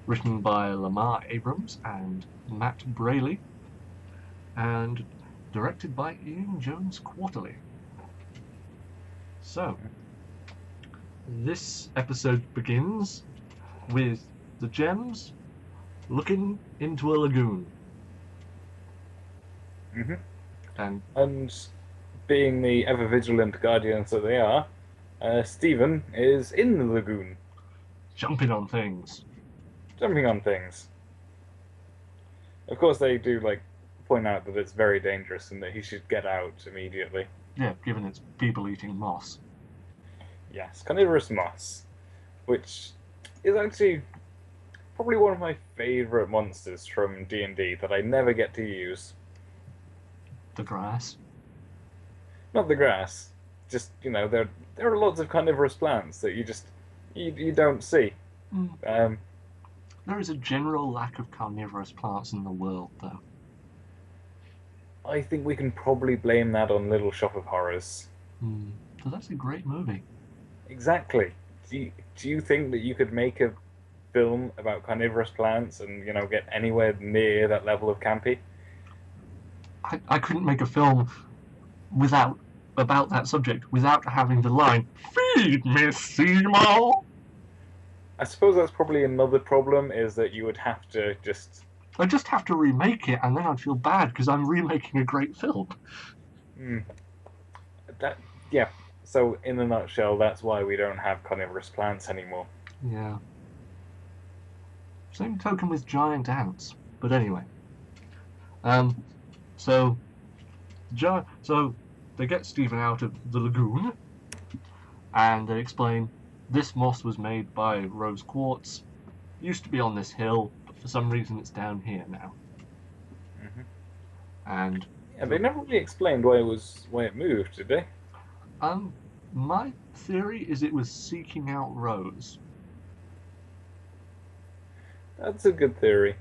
Written by Lamar Abrams and Matt Braley. And directed by Ian Jones Quarterly. So, this episode begins with the gems looking into a lagoon. Mm-hmm. And being the ever vigilant guardians that they are, Stephen is in the lagoon, jumping on things. jumping on things. Of course, they do point out that it's very dangerous and that he should get out immediately. Yeah, given it's people eating moss. Yes, carnivorous moss, which is actually probably one of my favourite monsters from D&D that I never get to use. The grass. Not the grass. Just, there are lots of carnivorous plants that you don't see. Mm. There is a general lack of carnivorous plants in the world, though. I think we can probably blame that on Little Shop of Horrors. So that's a great movie. Exactly. Do you think that you could make a film about carnivorous plants and, get anywhere near that level of campy? I couldn't make a film about that subject without having the line, "Feed me, Seymour!" I suppose that's probably another problem, is that you would have to just. I just have to remake it, and then I'd feel bad because I'm remaking a great film. Mm, that yeah. So in a nutshell, that's why we don't have carnivorous plants anymore. Yeah. Same token with giant ants. But anyway, um, so so they get Stephen out of the lagoon, and they explain this moss was made by rose quartz. Used to be on this hill, but for some reason it's down here now. Hmm. And Yeah, they never really explained why it moved, did they? um, my theory is it was seeking out Rose. That's a good theory.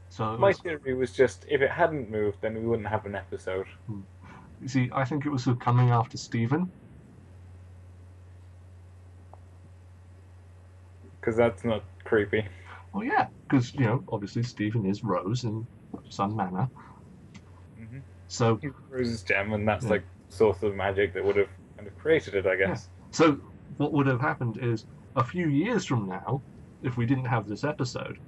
So it My was. theory was just if it hadn't moved, then we wouldn't have an episode. You see, I think it was coming after Stephen. Because that's not creepy. Well, yeah, because obviously Stephen is Rose in some manner. Hmm. So Rose's gem, and that's yeah, like source of magic that would have kind of created it, I yeah. guess. So what would have happened is a few years from now, if we didn't have this episode,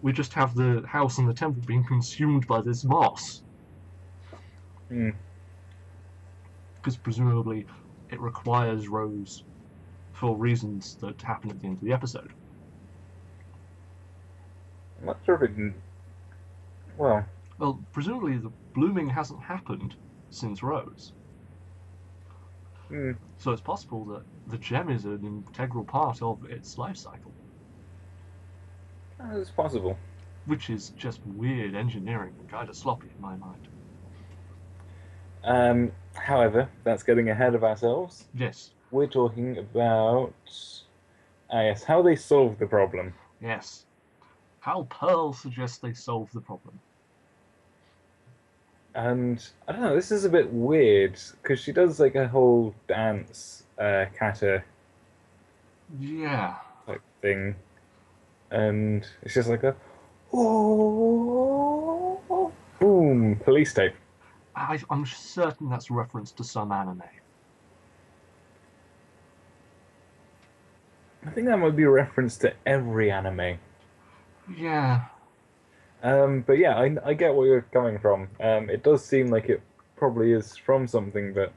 we just have the house and the temple being consumed by this moss, Hmm. because presumably it requires Rose for reasons that happen at the end of the episode. I'm not sure if it. Well, Well, presumably the blooming hasn't happened since Rose. hmm, So it's possible that the gem is an integral part of its life cycle, it's possible. which is just weird engineering and kind of sloppy in my mind. However, that's getting ahead of ourselves. Yes, We're talking about, yes, how they solve the problem. yes. How Pearl suggests they solve the problem. And I don't know, this is a bit weird because she does like a whole dance, kata Yeah, type thing, and it's just like a oh, boom, police tape. I'm certain that's a reference to some anime. I think that might be a reference to every anime. Yeah, But yeah, I get where you're coming from. It does seem like it probably is from something, but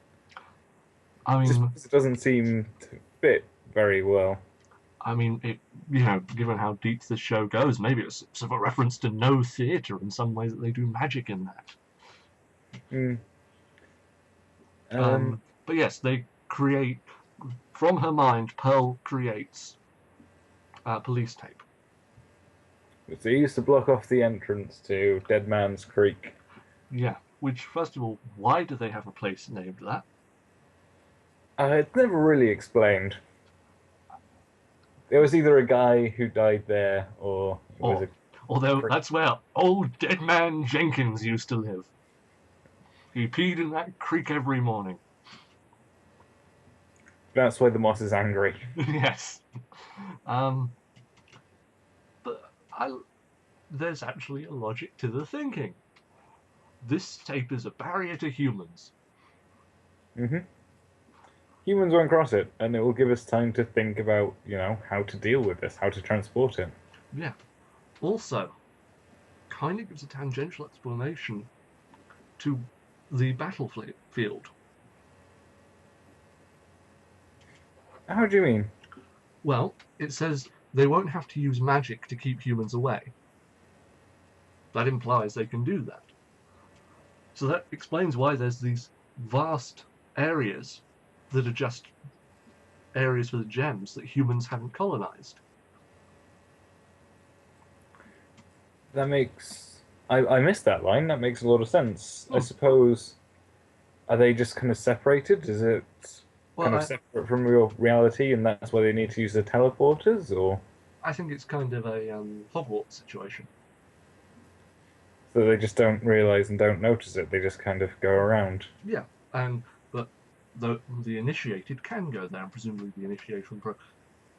I just mean, because it doesn't seem to fit very well. it. Given how deep this show goes, maybe it's sort of a reference to no theatre in some ways that they do magic in that. Mm. Um, But yes, they create from her mind. Pearl creates police tape. so he used to block off the entrance to Dead Man's Creek. Yeah. Which, first of all, why do they have a place named that? It's never really explained. There was either a guy who died there, or it was Or, although that's where old Dead Man Jenkins used to live. He peed in that creek every morning. that's why the moss is angry. Yes. Um, but there's actually a logic to the thinking. This tape is a barrier to humans. Hmm. Humans won't cross it, and it will give us time to think about, how to deal with this, how to transport it. Yeah. Also, kind of gives a tangential explanation to the battlefield. How do you mean? Well, it says they won't have to use magic to keep humans away. That implies they can do that. So that explains why there's these vast areas that are just areas for the gems that humans haven't colonized. That makes. I missed that line. That makes a lot of sense. I suppose. Are they just kind of separated? Is it kind of separate from real reality, and that's why they need to use the teleporters, or I think it's kind of a Hogwarts situation. so they just don't realize and don't notice it? They just kind of go around. Yeah, but the initiated can go there, and presumably the initiation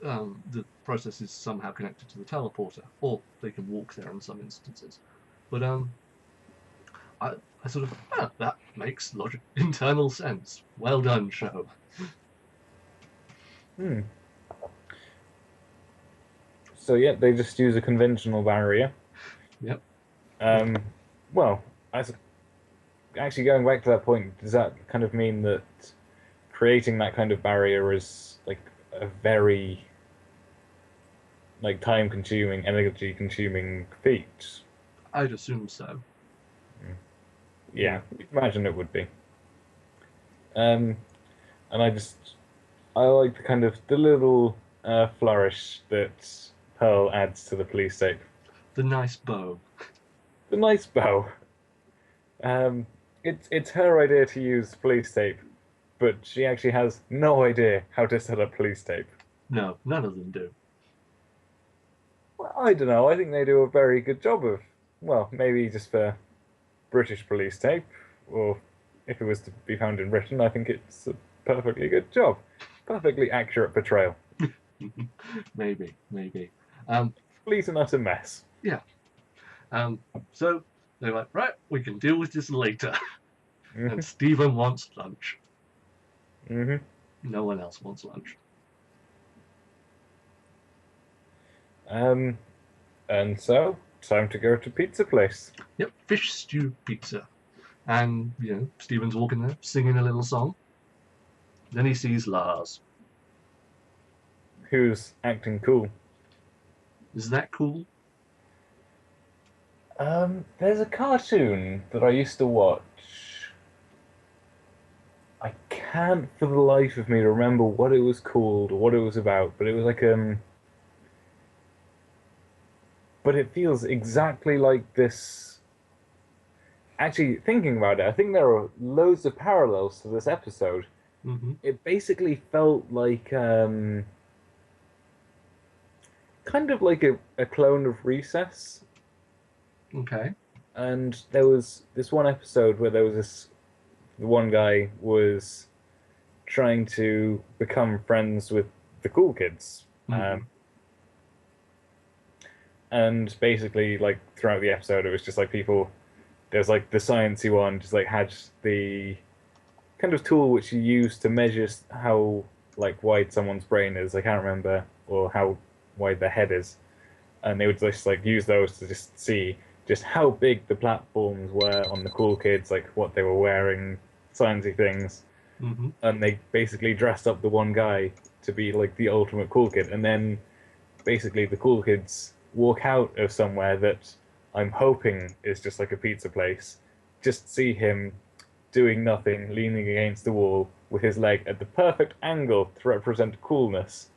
the process is somehow connected to the teleporter, or they can walk there in some instances. But I sort of that makes internal sense. Well done, show. Hmm. So yeah, they just use a conventional barrier. Yep. Um, well, actually going back to that point, does that kind of mean that creating that kind of barrier is like a very like time consuming, energy consuming feat? I'd assume so. Yeah, Yeah. imagine it would be. Um, and I like the kind of the little flourish that Pearl adds to the police tape. The nice bow. The nice bow. Um, it's her idea to use police tape, but she actually has no idea how to set up police tape. No, none of them do. Well, I don't know. I think they do a very good job of, well, maybe just for British police tape, or if it was to be found in Britain, I think it's a perfectly good job. Perfectly accurate portrayal. Maybe, maybe. Um, Complete and utter mess. yeah. Um, so they're like, right, we can deal with this later. And Hmm. Stephen wants lunch. Hmm. No one else wants lunch. Um, and so, time to go to pizza place. Yep, fish stew pizza. And, Stephen's walking there, singing a little song. Then he sees Lars. Who's acting cool? Is that cool? There's a cartoon that I used to watch. I can't for the life of me remember what it was called or what it was about, but it was like but it feels exactly like this. Actually, thinking about it, I think there are loads of parallels to this episode. Hmm. It basically felt like kind of like a clone of Recess. Okay. And there was this one episode where there was this the one guy was trying to become friends with the cool kids. Hmm. And basically, like throughout the episode, it was just like people. There's like the sciencey one, just like had the kind of tool which you use to measure how like wide someone's brain is. I can't remember or how wide their head is, and they would just like use those to just see just how big the platforms were on the cool kids, like what they were wearing, sciencey things, Hmm. and they basically dressed up the one guy to be like the ultimate cool kid, and then basically the cool kids walk out of somewhere that I'm hoping is just like a pizza place, just see him doing nothing, leaning against the wall with his leg at the perfect angle to represent coolness.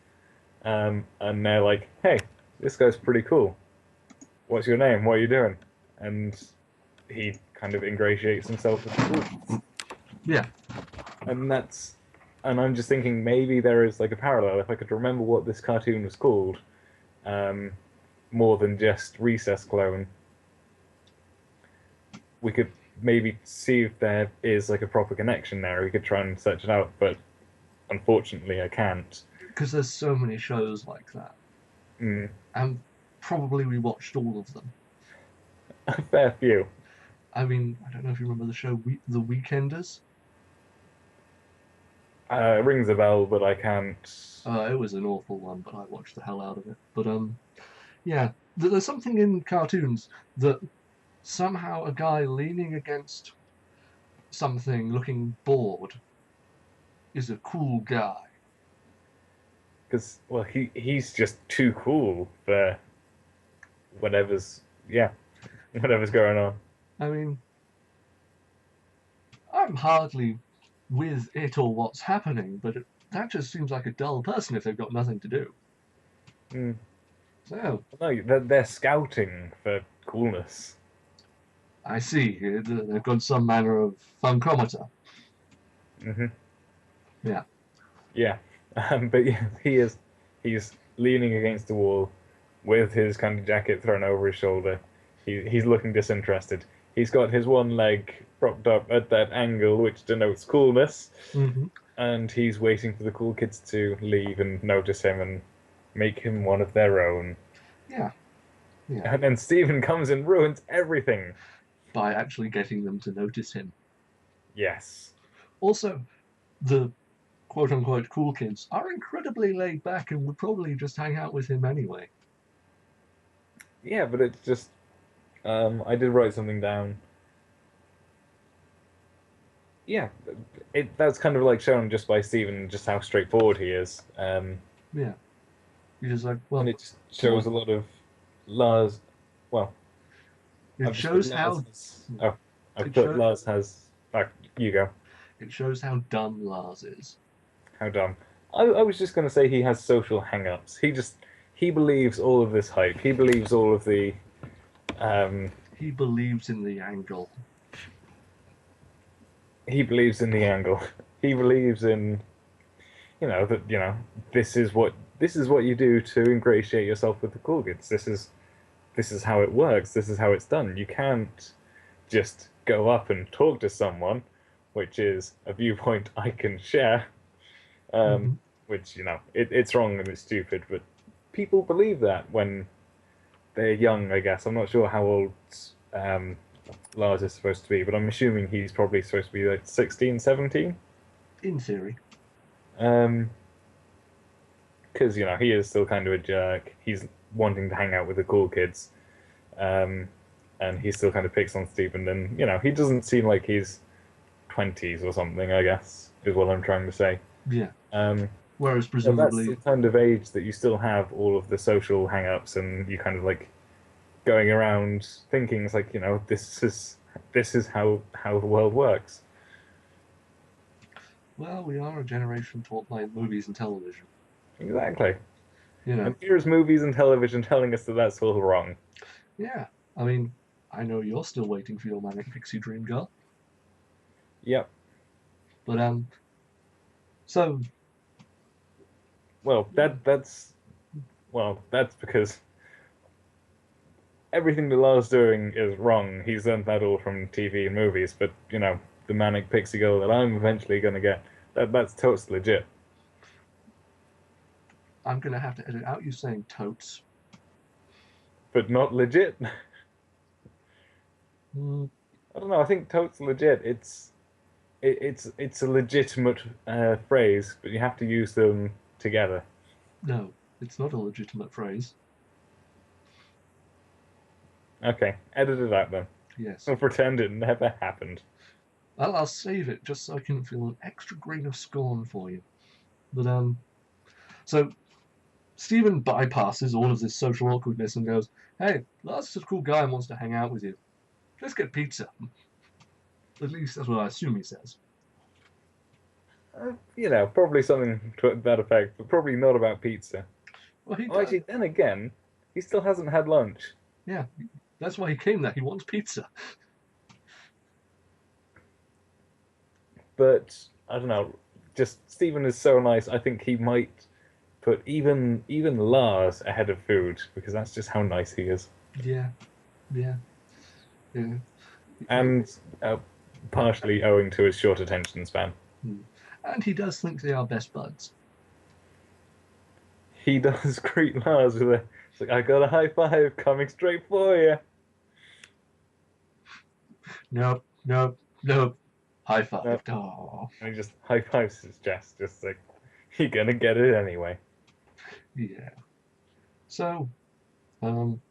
And they're like, "Hey, this guy's pretty cool. What's your name? What are you doing?" And he kind of ingratiates himself with the cool. Yeah. And that's, and I'm just thinking maybe there is like a parallel. If I could remember what this cartoon was called, um, more than just Recess clone, we could maybe see if there is like a proper connection there. We could try and search it out, but unfortunately, I can't. Because there's so many shows like that. Mm, And probably we watched all of them. a fair few. I mean, I don't know if you remember the show The Weekenders. Rings a bell, but I can't. It was an awful one, but I watched the hell out of it. But yeah, there's something in cartoons that somehow a guy leaning against something, looking bored, is a cool guy. Because well, he's just too cool for whatever's yeah, whatever's going on. I mean, I'm hardly with it or what's happening, but that just seems like a dull person if they've got nothing to do. Mm. So, No, they're scouting for coolness. I see. They've got some manner of funkometer. Hmm. Yeah. Yeah, but yeah, he's leaning against the wall with his kind of jacket thrown over his shoulder. He's looking disinterested. He's got his one leg propped up at that angle, which denotes coolness, Hmm. and he's waiting for the cool kids to leave and notice him and make him one of their own. Yeah. Yeah. And then Stephen comes and ruins everything. By actually getting them to notice him. Yes. Also, the quote unquote cool kids are incredibly laid back and would probably just hang out with him anyway. yeah, but it's just I did write something down. Yeah, that's kind of like shown just by Stephen, just how straightforward he is. Yeah. You're just like, And well, it just shows what? a lot of Lars. Well, It I've just put shows Lars how has. Oh, I've it put show Lars has. Oh, you go. it shows how dumb Lars is. How dumb. I was just going to say he has social hang-ups. He believes all of this hype. He believes all of the um, He believes in the angle. he believes in the angle. He believes in that this is what you do to ingratiate yourself with the cool kids. This is how it works. This is how it's done. You can't just go up and talk to someone, which is a viewpoint I can share. Hmm. Which it's wrong and it's stupid, but people believe that when they're young. I guess I'm not sure how old um, Lars is supposed to be, but I'm assuming he's probably supposed to be like 16, 17. In theory. Um, because he is still kind of a jerk. He's wanting to hang out with the cool kids, um, and he still kind of picks on Stephen. And he doesn't seem like he's 20s or something. I guess is what I'm trying to say. Yeah. Um, Whereas that's the presumably, kind of age that you still have all of the social hang-ups, and you kind of like going around thinking it's like this is how the world works. well, we are a generation taught by movies and television. Exactly. You know. And here's movies and television telling us that that's all wrong. Yeah. I mean, I know you're still waiting for your manic pixie dream girl, Yep. but so Well, yeah, that's because everything that Lars doing is wrong. He's learned that all from TV and movies, but the manic pixie girl that I'm eventually gonna get, that's totally legit. I'm gonna have to edit out you saying totes. But not legit. Mm, I don't know, I think totes legit. It's a legitimate phrase, but you have to use them together. no, it's not a legitimate phrase. Okay, edit it out then. Yes. We'll pretend it never happened. Well, I'll save it just so I can feel an extra grain of scorn for you. But so Stephen bypasses all of this social awkwardness and goes, "Hey, Lars is a cool guy and wants to hang out with you. Let's get pizza." At least that's what I assume he says. Probably something to that effect, but probably not about pizza. Well, he Oh, does. actually, then again, he still hasn't had lunch. Yeah, that's why he came there. He wants pizza. But I don't know. Just Stephen is so nice. I think he might put even Lars ahead of food because that's just how nice he is, Yeah, yeah, yeah. and partially owing to his short attention span. And he does think they are best buds. He does greet Lars with a. It's like I got a high five coming straight for you. Nope, nope, nope. High No, five. Oh, and he just high fives his chest, just like you're gonna get it anyway. yeah. So, um,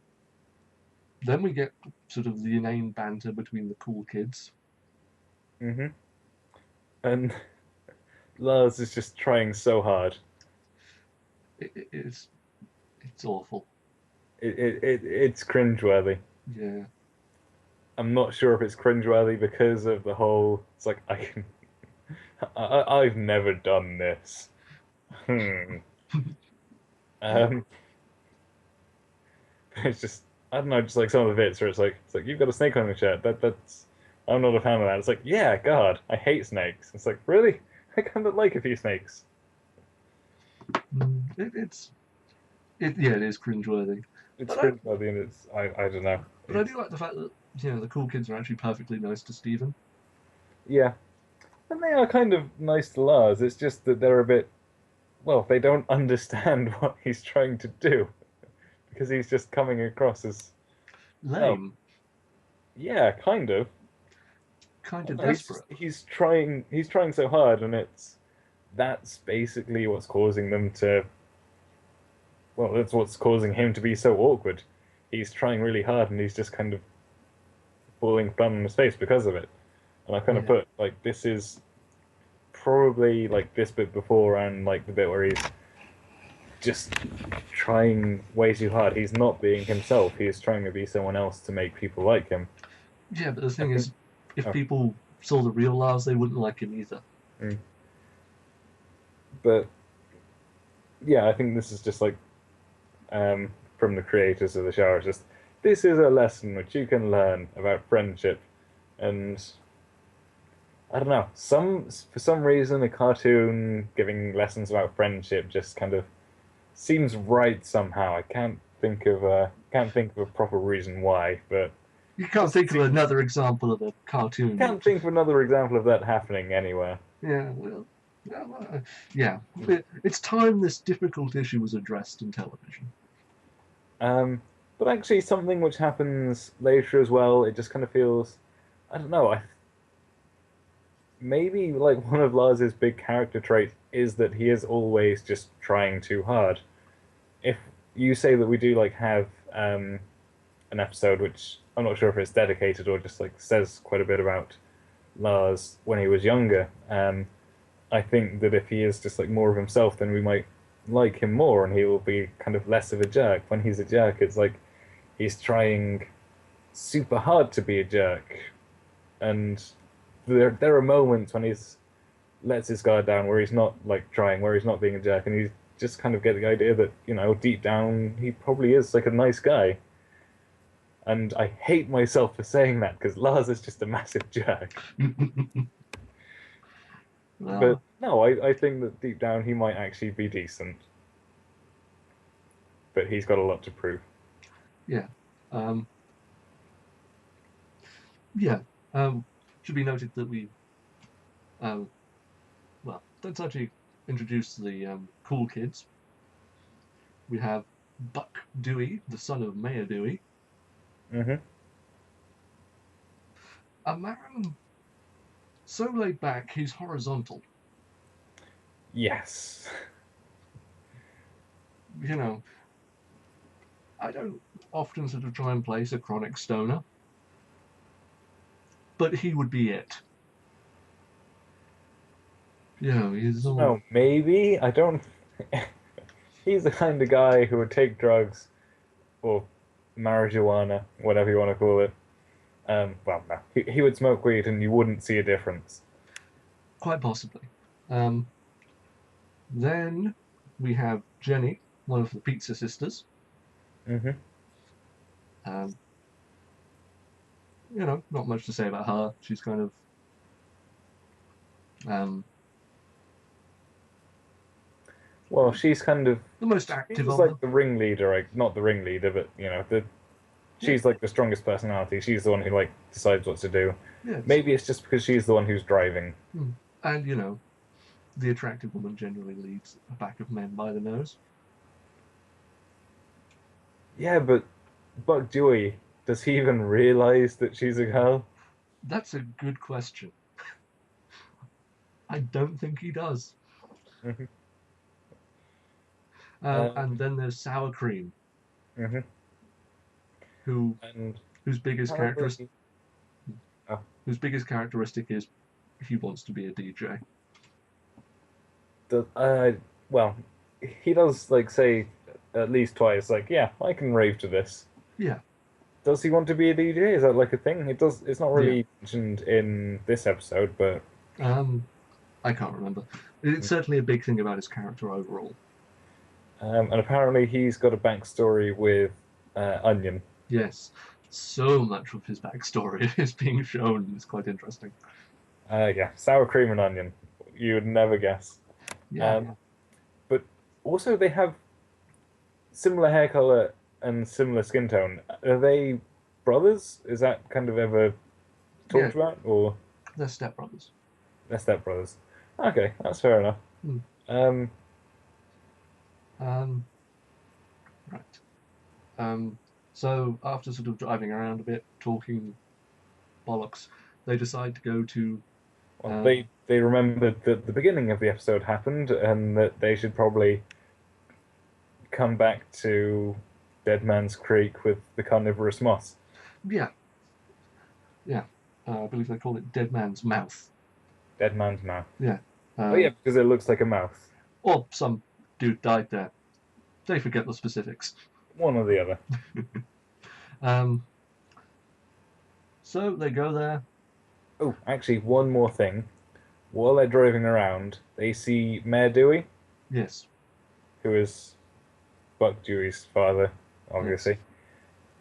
then we get sort of the inane banter between the cool kids. Hmm. And Lars is just trying so hard. It's awful. It's cringeworthy. Yeah. I'm not sure if it's cringeworthy because of the whole. It's like I've never done this. Hmm. Um, it's just I don't know, just like some of the bits where it's like you've got a snake on your shirt. That's I'm not a fan of that. It's like yeah, God, I hate snakes. It's like really, I kind of like a few snakes. It's yeah, it is cringeworthy. It's But I cringeworthy and it's I don't know. but I It's do like the fact that the cool kids are actually perfectly nice to Stephen. yeah, and they are kind of nice to Lars. It's just that they're a bit well, they don't understand what he's trying to do because he's just coming across as oh Lame, yeah, kind of. kind I of don't know, desperate. he's trying so hard, and that's basically what's causing them to well, that's what's causing him to be so awkward. he's trying really hard and he's just kind of falling flat on his face because of it. And I kind of Yeah. put like this is probably like this bit before and like the bit where he's just trying way too hard. He's not being himself. He's trying to be someone else to make people like him. Yeah, but the I thing think. is, if Oh, people saw the real Lars, they wouldn't like him either. mm. But yeah, I think this is just like from the creators of the show. It's just this is a lesson which you can learn about friendship, and I don't know. For some reason, a cartoon giving lessons about friendship just kind of seems right somehow. I can't think of a proper reason why, but You can't just think of seems another example of a cartoon can't which, think of another example of that happening anywhere. yeah, well, yeah, it's time this difficult issue was addressed in television. Um, but actually, something which happens later as well. It just kind of feels, I don't know. I maybe like one of Lars's big character traits is that he is always just trying too hard. If you say that we do like have an episode which I'm not sure if it's dedicated or just like says quite a bit about Lars when he was younger, I think that if he is just like more of himself, then we might like him more, and he will be kind of less of a jerk. When he's a jerk, it's like he's trying super hard to be a jerk, and there are moments when he's lets his guard down where he's not like trying, where he's not being a jerk, and you just kind of get the idea that deep down he probably is like a nice guy. And I hate myself for saying that because Lars is just a massive jerk. But Well, no, I think that deep down he might actually be decent, but he's got a lot to prove. yeah, um, yeah. Um, should be noted that um, well, let's actually introduce the cool kids. We have Buck Dewey, the son of Mayor Dewey, Hmm. a man so laid back he's horizontal. Yes. You know, I don't often sort of try and place a chronic stoner, but he would be it. You know, he's all No, maybe I don't. He's the kind of guy who would take drugs or marijuana, whatever you want to call it. Well, no, he would smoke weed and you wouldn't see a difference. quite possibly. Um, then we have Jenny, one of the pizza sisters. Hmm. Um, you know, not much to say about her. She's kind of um, Well, she's kind of the most active she's of like them. the ringleader, like not the ringleader, but Yeah, she's like the strongest personality. She's the one who like decides what to do. yes. Maybe it's just because she's the one who's driving. And, you know, the attractive woman generally leads a pack of men by the nose. Yeah, but Buck Dewey, does he even realize that she's a girl? That's a good question. I don't think he does. Hmm. And then there's Sour Cream, Hmm. who And whose biggest characteristic apparently, oh, whose biggest characteristic is he wants to be a DJ. the, well, he does like say at least twice, like, yeah, I can rave to this. Yeah, Does he want to be a DJ? Is that like a thing? It does. It's not yeah. really mentioned in this episode, but I can't remember. It's certainly a big thing about his character overall. and apparently he's got a backstory with Onion. Yes, so much of his backstory is being shown. It's quite interesting. Yeah, sour cream and onion. You would never guess. Yeah, yeah. Um, but also they have similar hair color and similar skin tone. Are they brothers? Is that kind of ever Yeah, talked about, or they're stepbrothers. they're stepbrothers? Okay, that's fair enough. Hmm. Um, Um, right. So after sort of driving around a bit, talking bollocks, they decide to go to. well, Um, they remembered that the beginning of the episode happened, and that they should probably come back to Dead Man's Creek with the carnivorous moss. Yeah, yeah. I believe they call it Dead Man's Mouth. Dead Man's Mouth. Yeah. Oh yeah, because it looks like a mouth. Or some dude died there. They forget the specifics. One or the other. Um, so they go there. Oh, actually, one more thing. While they're driving around, they see Mayor Dewey, Yes. who is Buck Dewey's father, Yes. obviously.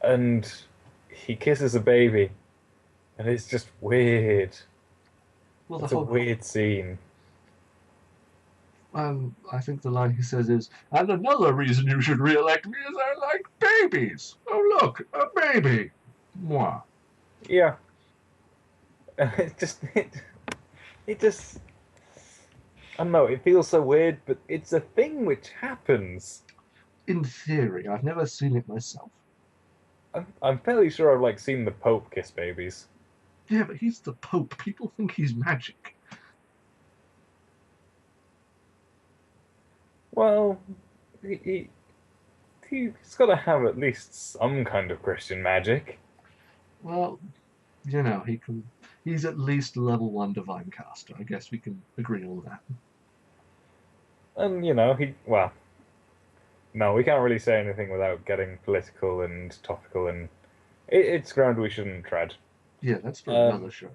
And he kisses a baby, and it's just weird. Well, the It's a whole. weird scene. I think the line he says is, "And another reason you should re-elect me is I like babies. Oh look, a baby." Moi. Yeah. It just, I don't know, it feels so weird, but it's a thing which happens. In theory, I've never seen it myself. I'm fairly sure I've like seen the Pope kiss babies. Yeah, but he's the Pope. People think he's magic. Well, he, he's got to have at least some kind of Christian magic. Well, you know, he can. He's at least level 1 divine caster. I guess we can agree on that. And, you know, well, no, we can't really say anything without getting political and topical, and it's ground we shouldn't tread. Yeah, that's for Um, another show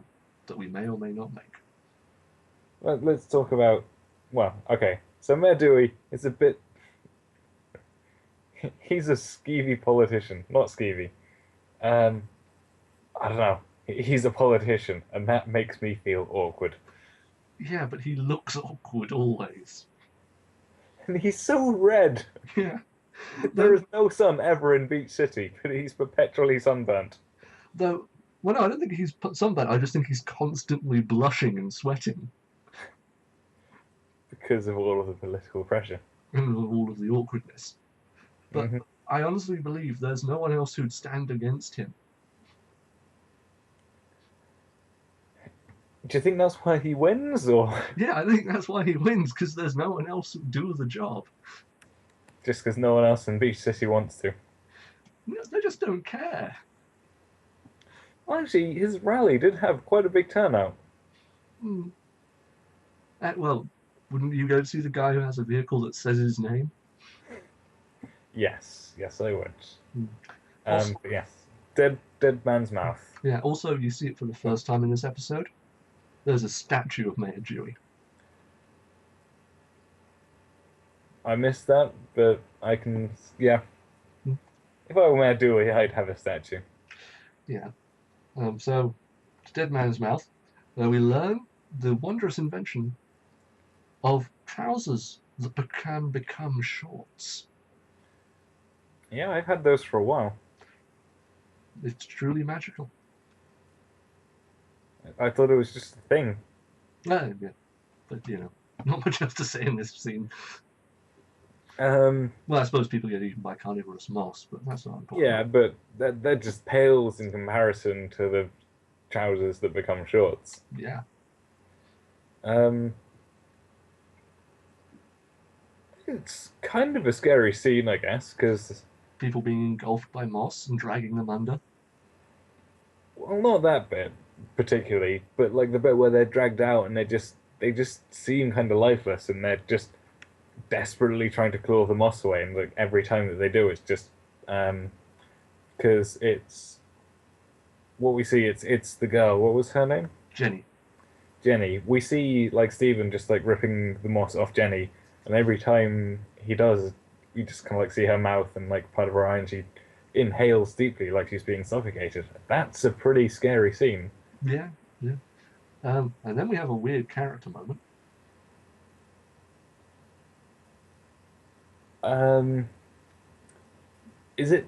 that we may or may not make. let's talk about, well, okay, so Mayor Dewey is a bit, he's a skeevy politician, not skeevy. Um, I don't know, he's a politician, and that makes me feel awkward. Yeah, but he looks awkward always. And he's so red. Yeah. There is Though, no sun ever in Beach City, but he's perpetually sunburnt though, well, no, I don't think he's put sunburn. I just think he's constantly blushing and sweating, because of all of the political pressure. and all of the awkwardness. But Hmm. I honestly believe there's no one else who'd stand against him. Do you think that's why he wins, or Yeah, I think that's why he wins, because there's no one else who'd do the job. just because no one else in Beach City wants to? No, they just don't care. Well, actually, his rally did have quite a big turnout. Hmm. Well, wouldn't you go to see the guy who has a vehicle that says his name? Yes, I would. Hmm. Also, But yes, dead man's mouth. yeah, also, you see it for the first time in this episode. There's a statue of Mayor Dewey. I missed that, but I can. Yeah, Hmm. if I were Mayor Dewey, I'd have a statue. Yeah. So, Dead Man's Mouth, where we learn the wondrous invention of trousers that can become shorts. Yeah, I've had those for a while. It's truly magical. I thought it was just a thing. Yeah, but you know, not much else to say in this scene. Um, Well, I suppose people get eaten by carnivorous moss, but that's not important. yeah, but that just pales in comparison to the trousers that become shorts. Yeah. Um, it's kind of a scary scene, I guess, because People being engulfed by moss and dragging them under. well, not that bit particularly, but like the bit where they're dragged out and they just seem kind of lifeless, and they're just desperately trying to claw the moss away, and like every time that they do, it's just because it's what we see. It's the girl. What was her name? Jenny. Jenny. We see like Stephen just like ripping the moss off Jenny, and every time he does, you just kind of like see her mouth and like part of her eye, and she inhales deeply like she's being suffocated. That's a pretty scary scene. Yeah, yeah. And then we have a weird character moment. Um, is it?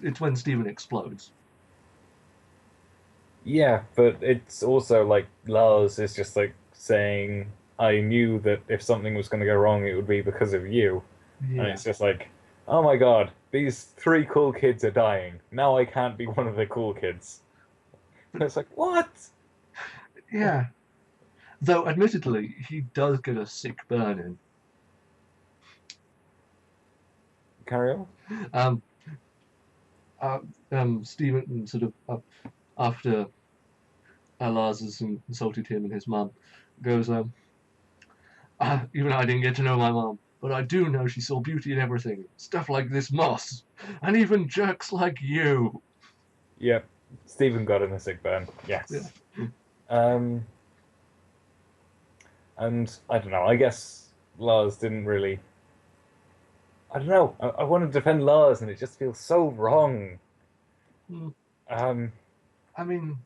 It's when Stephen explodes. Yeah, but it's also like Lars is just like saying, "I knew that if something was going to go wrong, it would be because of you," and Yeah. it's just like, "Oh my God, these three cool kids are dying. Now I can't be one of the cool kids." And it's like, what? Yeah. Though, admittedly, he does get a sick burn in. carry on. Um, Stephen sort of after Lars has insulted him and his mum, goes, even I didn't get to know my mum, but I do know she saw beauty in everything. Stuff like this moss, and even jerks like you. Yep, Stephen got in a sick burn. Yeah. Yes. Um, and I don't know. I guess Lars didn't really. I don't know. I want to defend Lars, and it just feels so wrong. Mm. Um, I mean,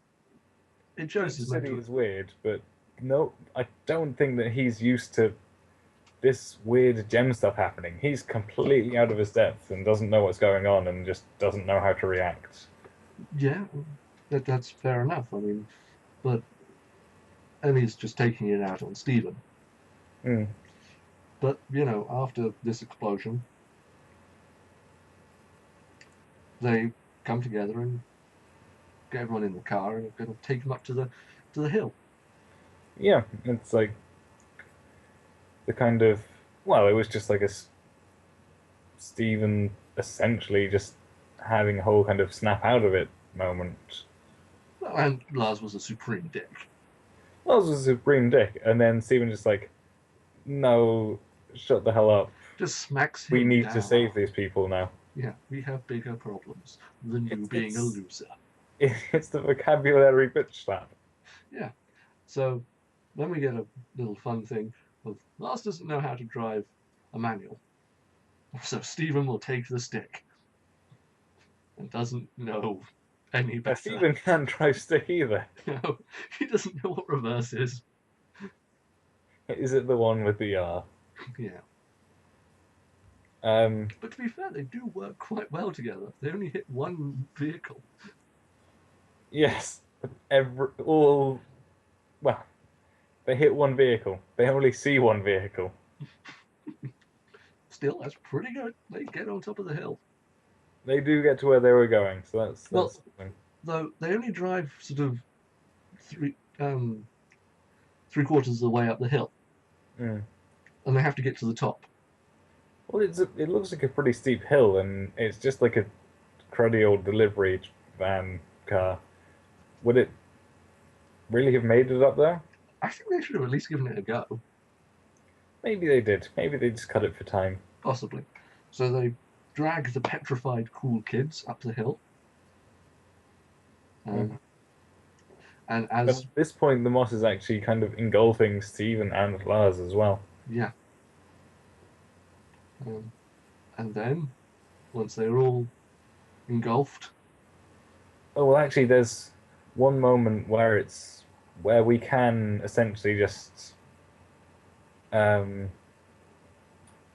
it shows Peach his City mental. is weird, but no, I don't think that he's used to this weird gem stuff happening. He's completely out of his depth and doesn't know what's going on and just doesn't know how to react. Yeah, that's fair enough. I mean, but Emmy's just taking it out on Stephen. Mm. But after this explosion, they come together and get everyone in the car and are going to take him up to the hill. Yeah, it's like the kind of well, it was just like Stephen essentially just having a whole kind of snap out of it moment. And Lars was a supreme dick. Well, it was a supreme dick, and then Stephen just like, no, shut the hell up. Just smacks We him need to down. save these people now. Yeah, we have bigger problems than you It's being a it's loser. it's the vocabulary bitch slap. Yeah. So then we get a little fun thing of Lars doesn't know how to drive a manual. So Stephen will take the stick and doesn't know any Yeah, better. Stephen can't drive stick either. He doesn't know what reverse is. Is it the one with the R? Yeah. Um, But to be fair, they do work quite well together. They only hit one vehicle. yes, all well, they hit one vehicle. They only see one vehicle. Still, that's pretty good. They get on top of the hill. They do get to where they were going, so Well, that's something. though they only drive sort of three-quarters of the way up the hill, Mm. and they have to get to the top. Well, it looks like a pretty steep hill, and it's just like a cruddy old delivery van car. Would it really have made it up there? I think they should have at least given it a go. Maybe they did. Maybe they just cut it for time. Possibly. So they drag the petrified cool kids up the hill. Mm. And But as at this point, the moss is actually kind of engulfing Steven and Lars as well. yeah, and then once they're all engulfed, Oh, well, actually, there's one moment where we can essentially just um,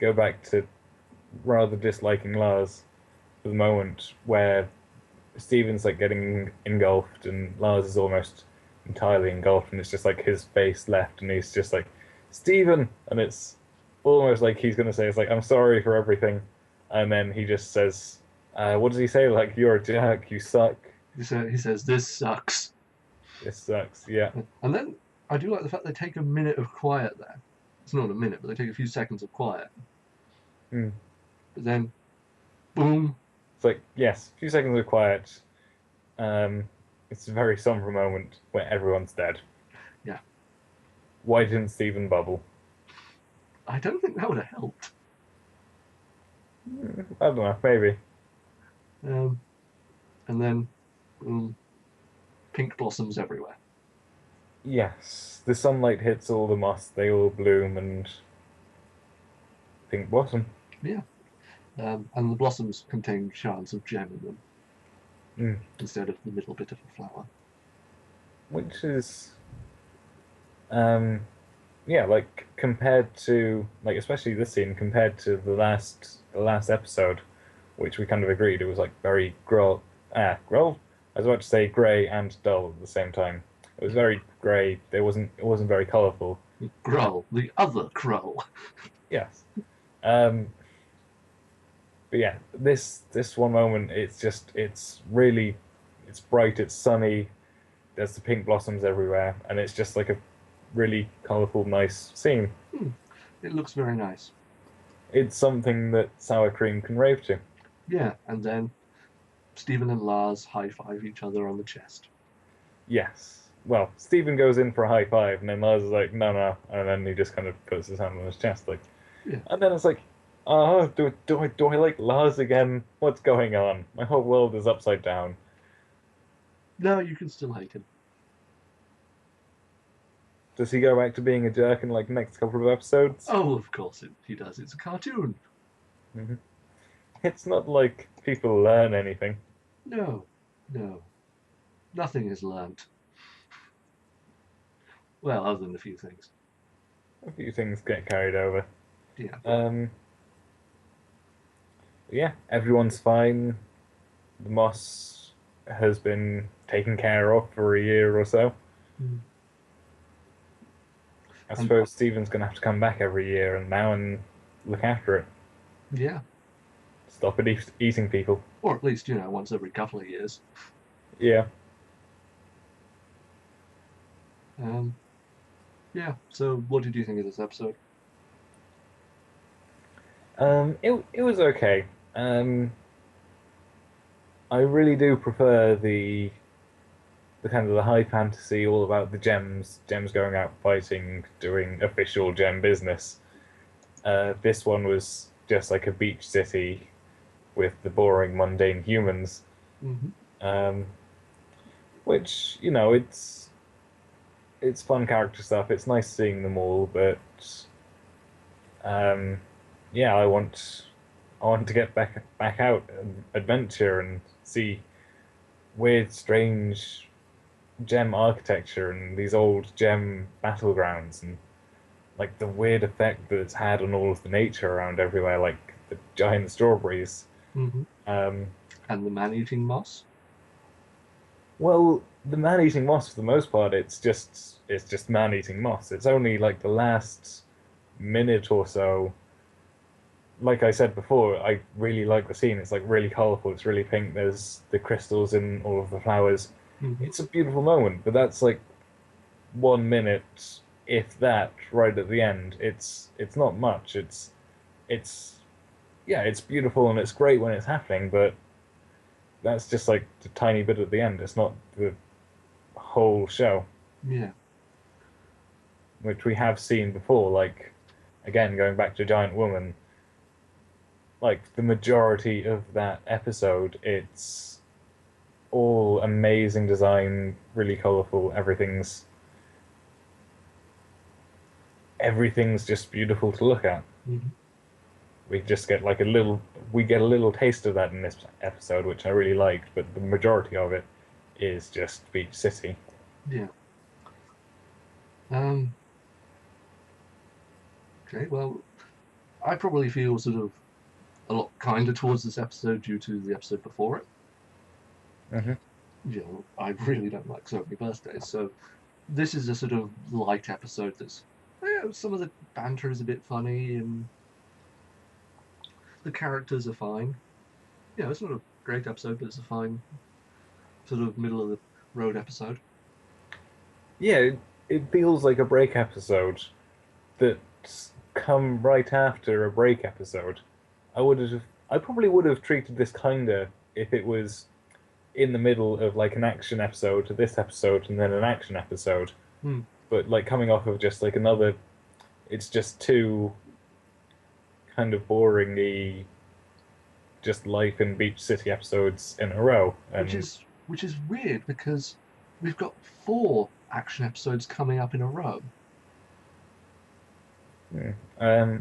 go back to rather disliking Lars for the moment where Steven's like getting engulfed and Lars is almost entirely engulfed, and it's just like his face left, and he's just like, Steven! And it's almost like he's gonna say, it's like, I'm sorry for everything. And then he just says, what does he say? Like, you're a jerk, you suck. he says, "This sucks." This sucks, yeah. And then I do like the fact they take a minute of quiet there. It's not a minute, but they take a few seconds of quiet. Hmm. But then, boom. It's like, yes, a few seconds of quiet. It's a very somber moment where everyone's dead. Yeah. Why didn't Steven bubble? I don't think that would have helped. I don't know, maybe. And then, boom, pink blossoms everywhere. Yes, the sunlight hits all the moss, they all bloom and pink blossom. Yeah. And the blossoms contain shards of gem in them Mm. instead of the middle bit of a flower. Which is, yeah, like compared to, like especially this scene compared to the last episode, which we kind of agreed it was like very growl. I was about to say grey and dull at the same time. It was very grey. It wasn't very colourful. Krull, the other Krull. Yes. But yeah, this one moment, it's bright, it's sunny. There's the pink blossoms everywhere, and it's just like a really colourful, nice scene. It looks very nice. it's something that sour cream can rave to. Yeah, and then Stephen and Lars high five each other on the chest. Yes. Well, Stephen goes in for a high five, and then Lars is like, no, no, and then he just kind of puts his hand on his chest, like, Yeah. and then it's like, oh, do I like Lars again? What's going on? My whole world is upside down. No, you can still hate him. Does he go back to being a jerk in like the next couple of episodes? Oh, of course he does. It's a cartoon. Hmm. It's not like people learn anything. No, no, nothing is learnt. Well, other than a few things. A few things get carried over. Yeah. Um, yeah, everyone's fine. The moss has been taken care of for a year or so. Mm. I And suppose Stephen's going to have to come back every year and now and look after it. yeah, Stop it eating people. or at least, once every couple of years. Yeah. Um, yeah. So, what did you think of this episode? It was okay. I really do prefer the kind of the high fantasy, all about the gems going out fighting, doing official gem business. This one was just like a beach city with the boring, mundane humans. Hmm. Um, which it's fun character stuff. It's nice seeing them all, but um, yeah, I want to get back out and adventure and see weird, strange gem architecture and these old gem battlegrounds and like the weird effect that it's had on all of the nature around everywhere, like the giant strawberries. Hmm. Um, And the man-eating moss. well, the man-eating moss for the most part, it's just man-eating moss. It's only like the last minute or so. Like I said before, I really like the scene. It's like really colorful. It's really pink. There's the crystals in all of the flowers. Hmm. It's a beautiful moment, but that's like 1 minute, if that, right at the end. It's not much. It's yeah, it's beautiful and it's great when it's happening, but that's just like the tiny bit at the end. It's not the whole show, Yeah. which we have seen before. Like again, going back to Giant Woman, like the majority of that episode, it's all amazing design, really colorful. Everything's just beautiful to look at. Hmm. We just get like we get a little taste of that in this episode, which I really liked, but the majority of it is just Beach City. Yeah. Um. Okay. Well, I probably feel sort of a lot kinder towards this episode due to the episode before it. Hmm. I really don't like so many birthdays, so this is a sort of light episode that's some of the banter is a bit funny and the characters are fine. It's not a great episode, but it's a fine sort of middle of the road episode. Yeah, it feels like a break episode that's come right after a break episode. I probably would have treated this kinder if it was in the middle of like an action episode to this episode and then an action episode. Hmm. But like coming off of just like another, it's just two kind of boringy, just life in Beach City episodes in a row. Which And is weird because we've got 4 action episodes coming up in a row.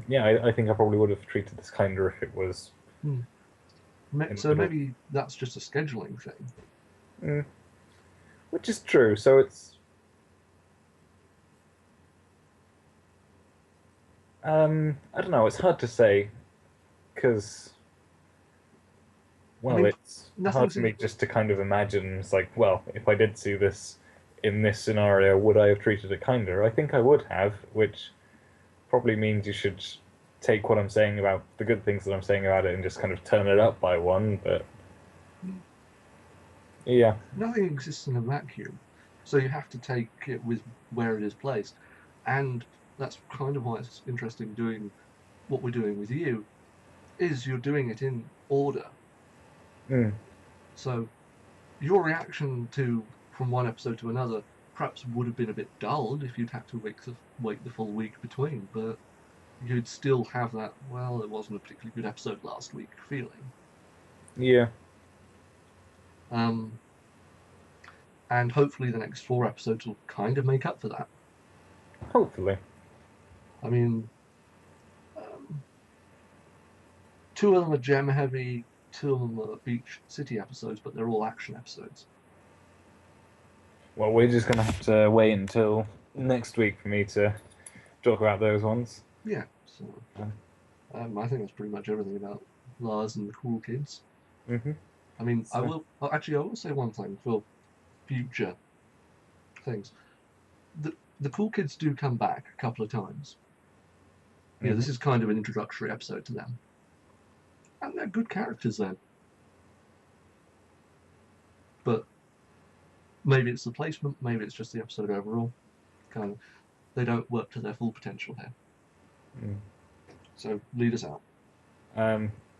yeah, I think I probably would have treated this kinder if it was Hmm. in the So middle. maybe that's just a scheduling thing. Mm, which is true. So I don't know. It's hard to say because, I well, mean, it's hard nothing's for in. me just to kind of imagine. It's like, well, if I did see this in this scenario, would I have treated it kinder? I think I would have, which probably means you should take what I'm saying about the good things that I'm saying about it and just kind of turn it up by one. But yeah, Nothing exists in a vacuum, so you have to take it with where it is placed, and that's kind of why it's interesting doing what we're doing with you is you're doing it in order. Mm. So your reaction to from one episode to another perhaps would have been a bit dulled if you'd had to wait the full week between, but you'd still have that, well, it wasn't a particularly good episode last week feeling. Yeah. And hopefully the next 4 episodes will kind of make up for that. Hopefully. I mean, 2 of them are gem heavy, 2 of them are beach city episodes, but they're all action episodes. Well, we're just going to have to wait until next week for me to talk about those ones. Yeah, so I think that's pretty much everything about Lars and the Cool Kids. Mm-hmm. I mean, I will say one thing for future things. The Cool Kids do come back a couple of times. Yeah, this is kind of an introductory episode to them. And they're good characters then. But maybe it's the placement, maybe it's just the episode overall. Kind of, they don't work to their full potential here. Mm. So lead us out.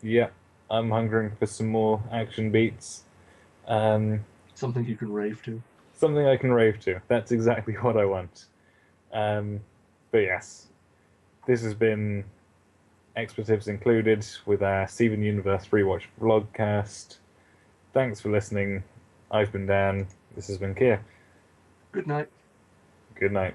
Yeah, I'm hungering for some more action beats. Something you can rave to. Something I can rave to. That's exactly what I want. But yes, this has been Expletives Included with our Steven Universe Rewatch vlogcast. Thanks for listening. I've been Dan. This has been Keir. Good night. Good night.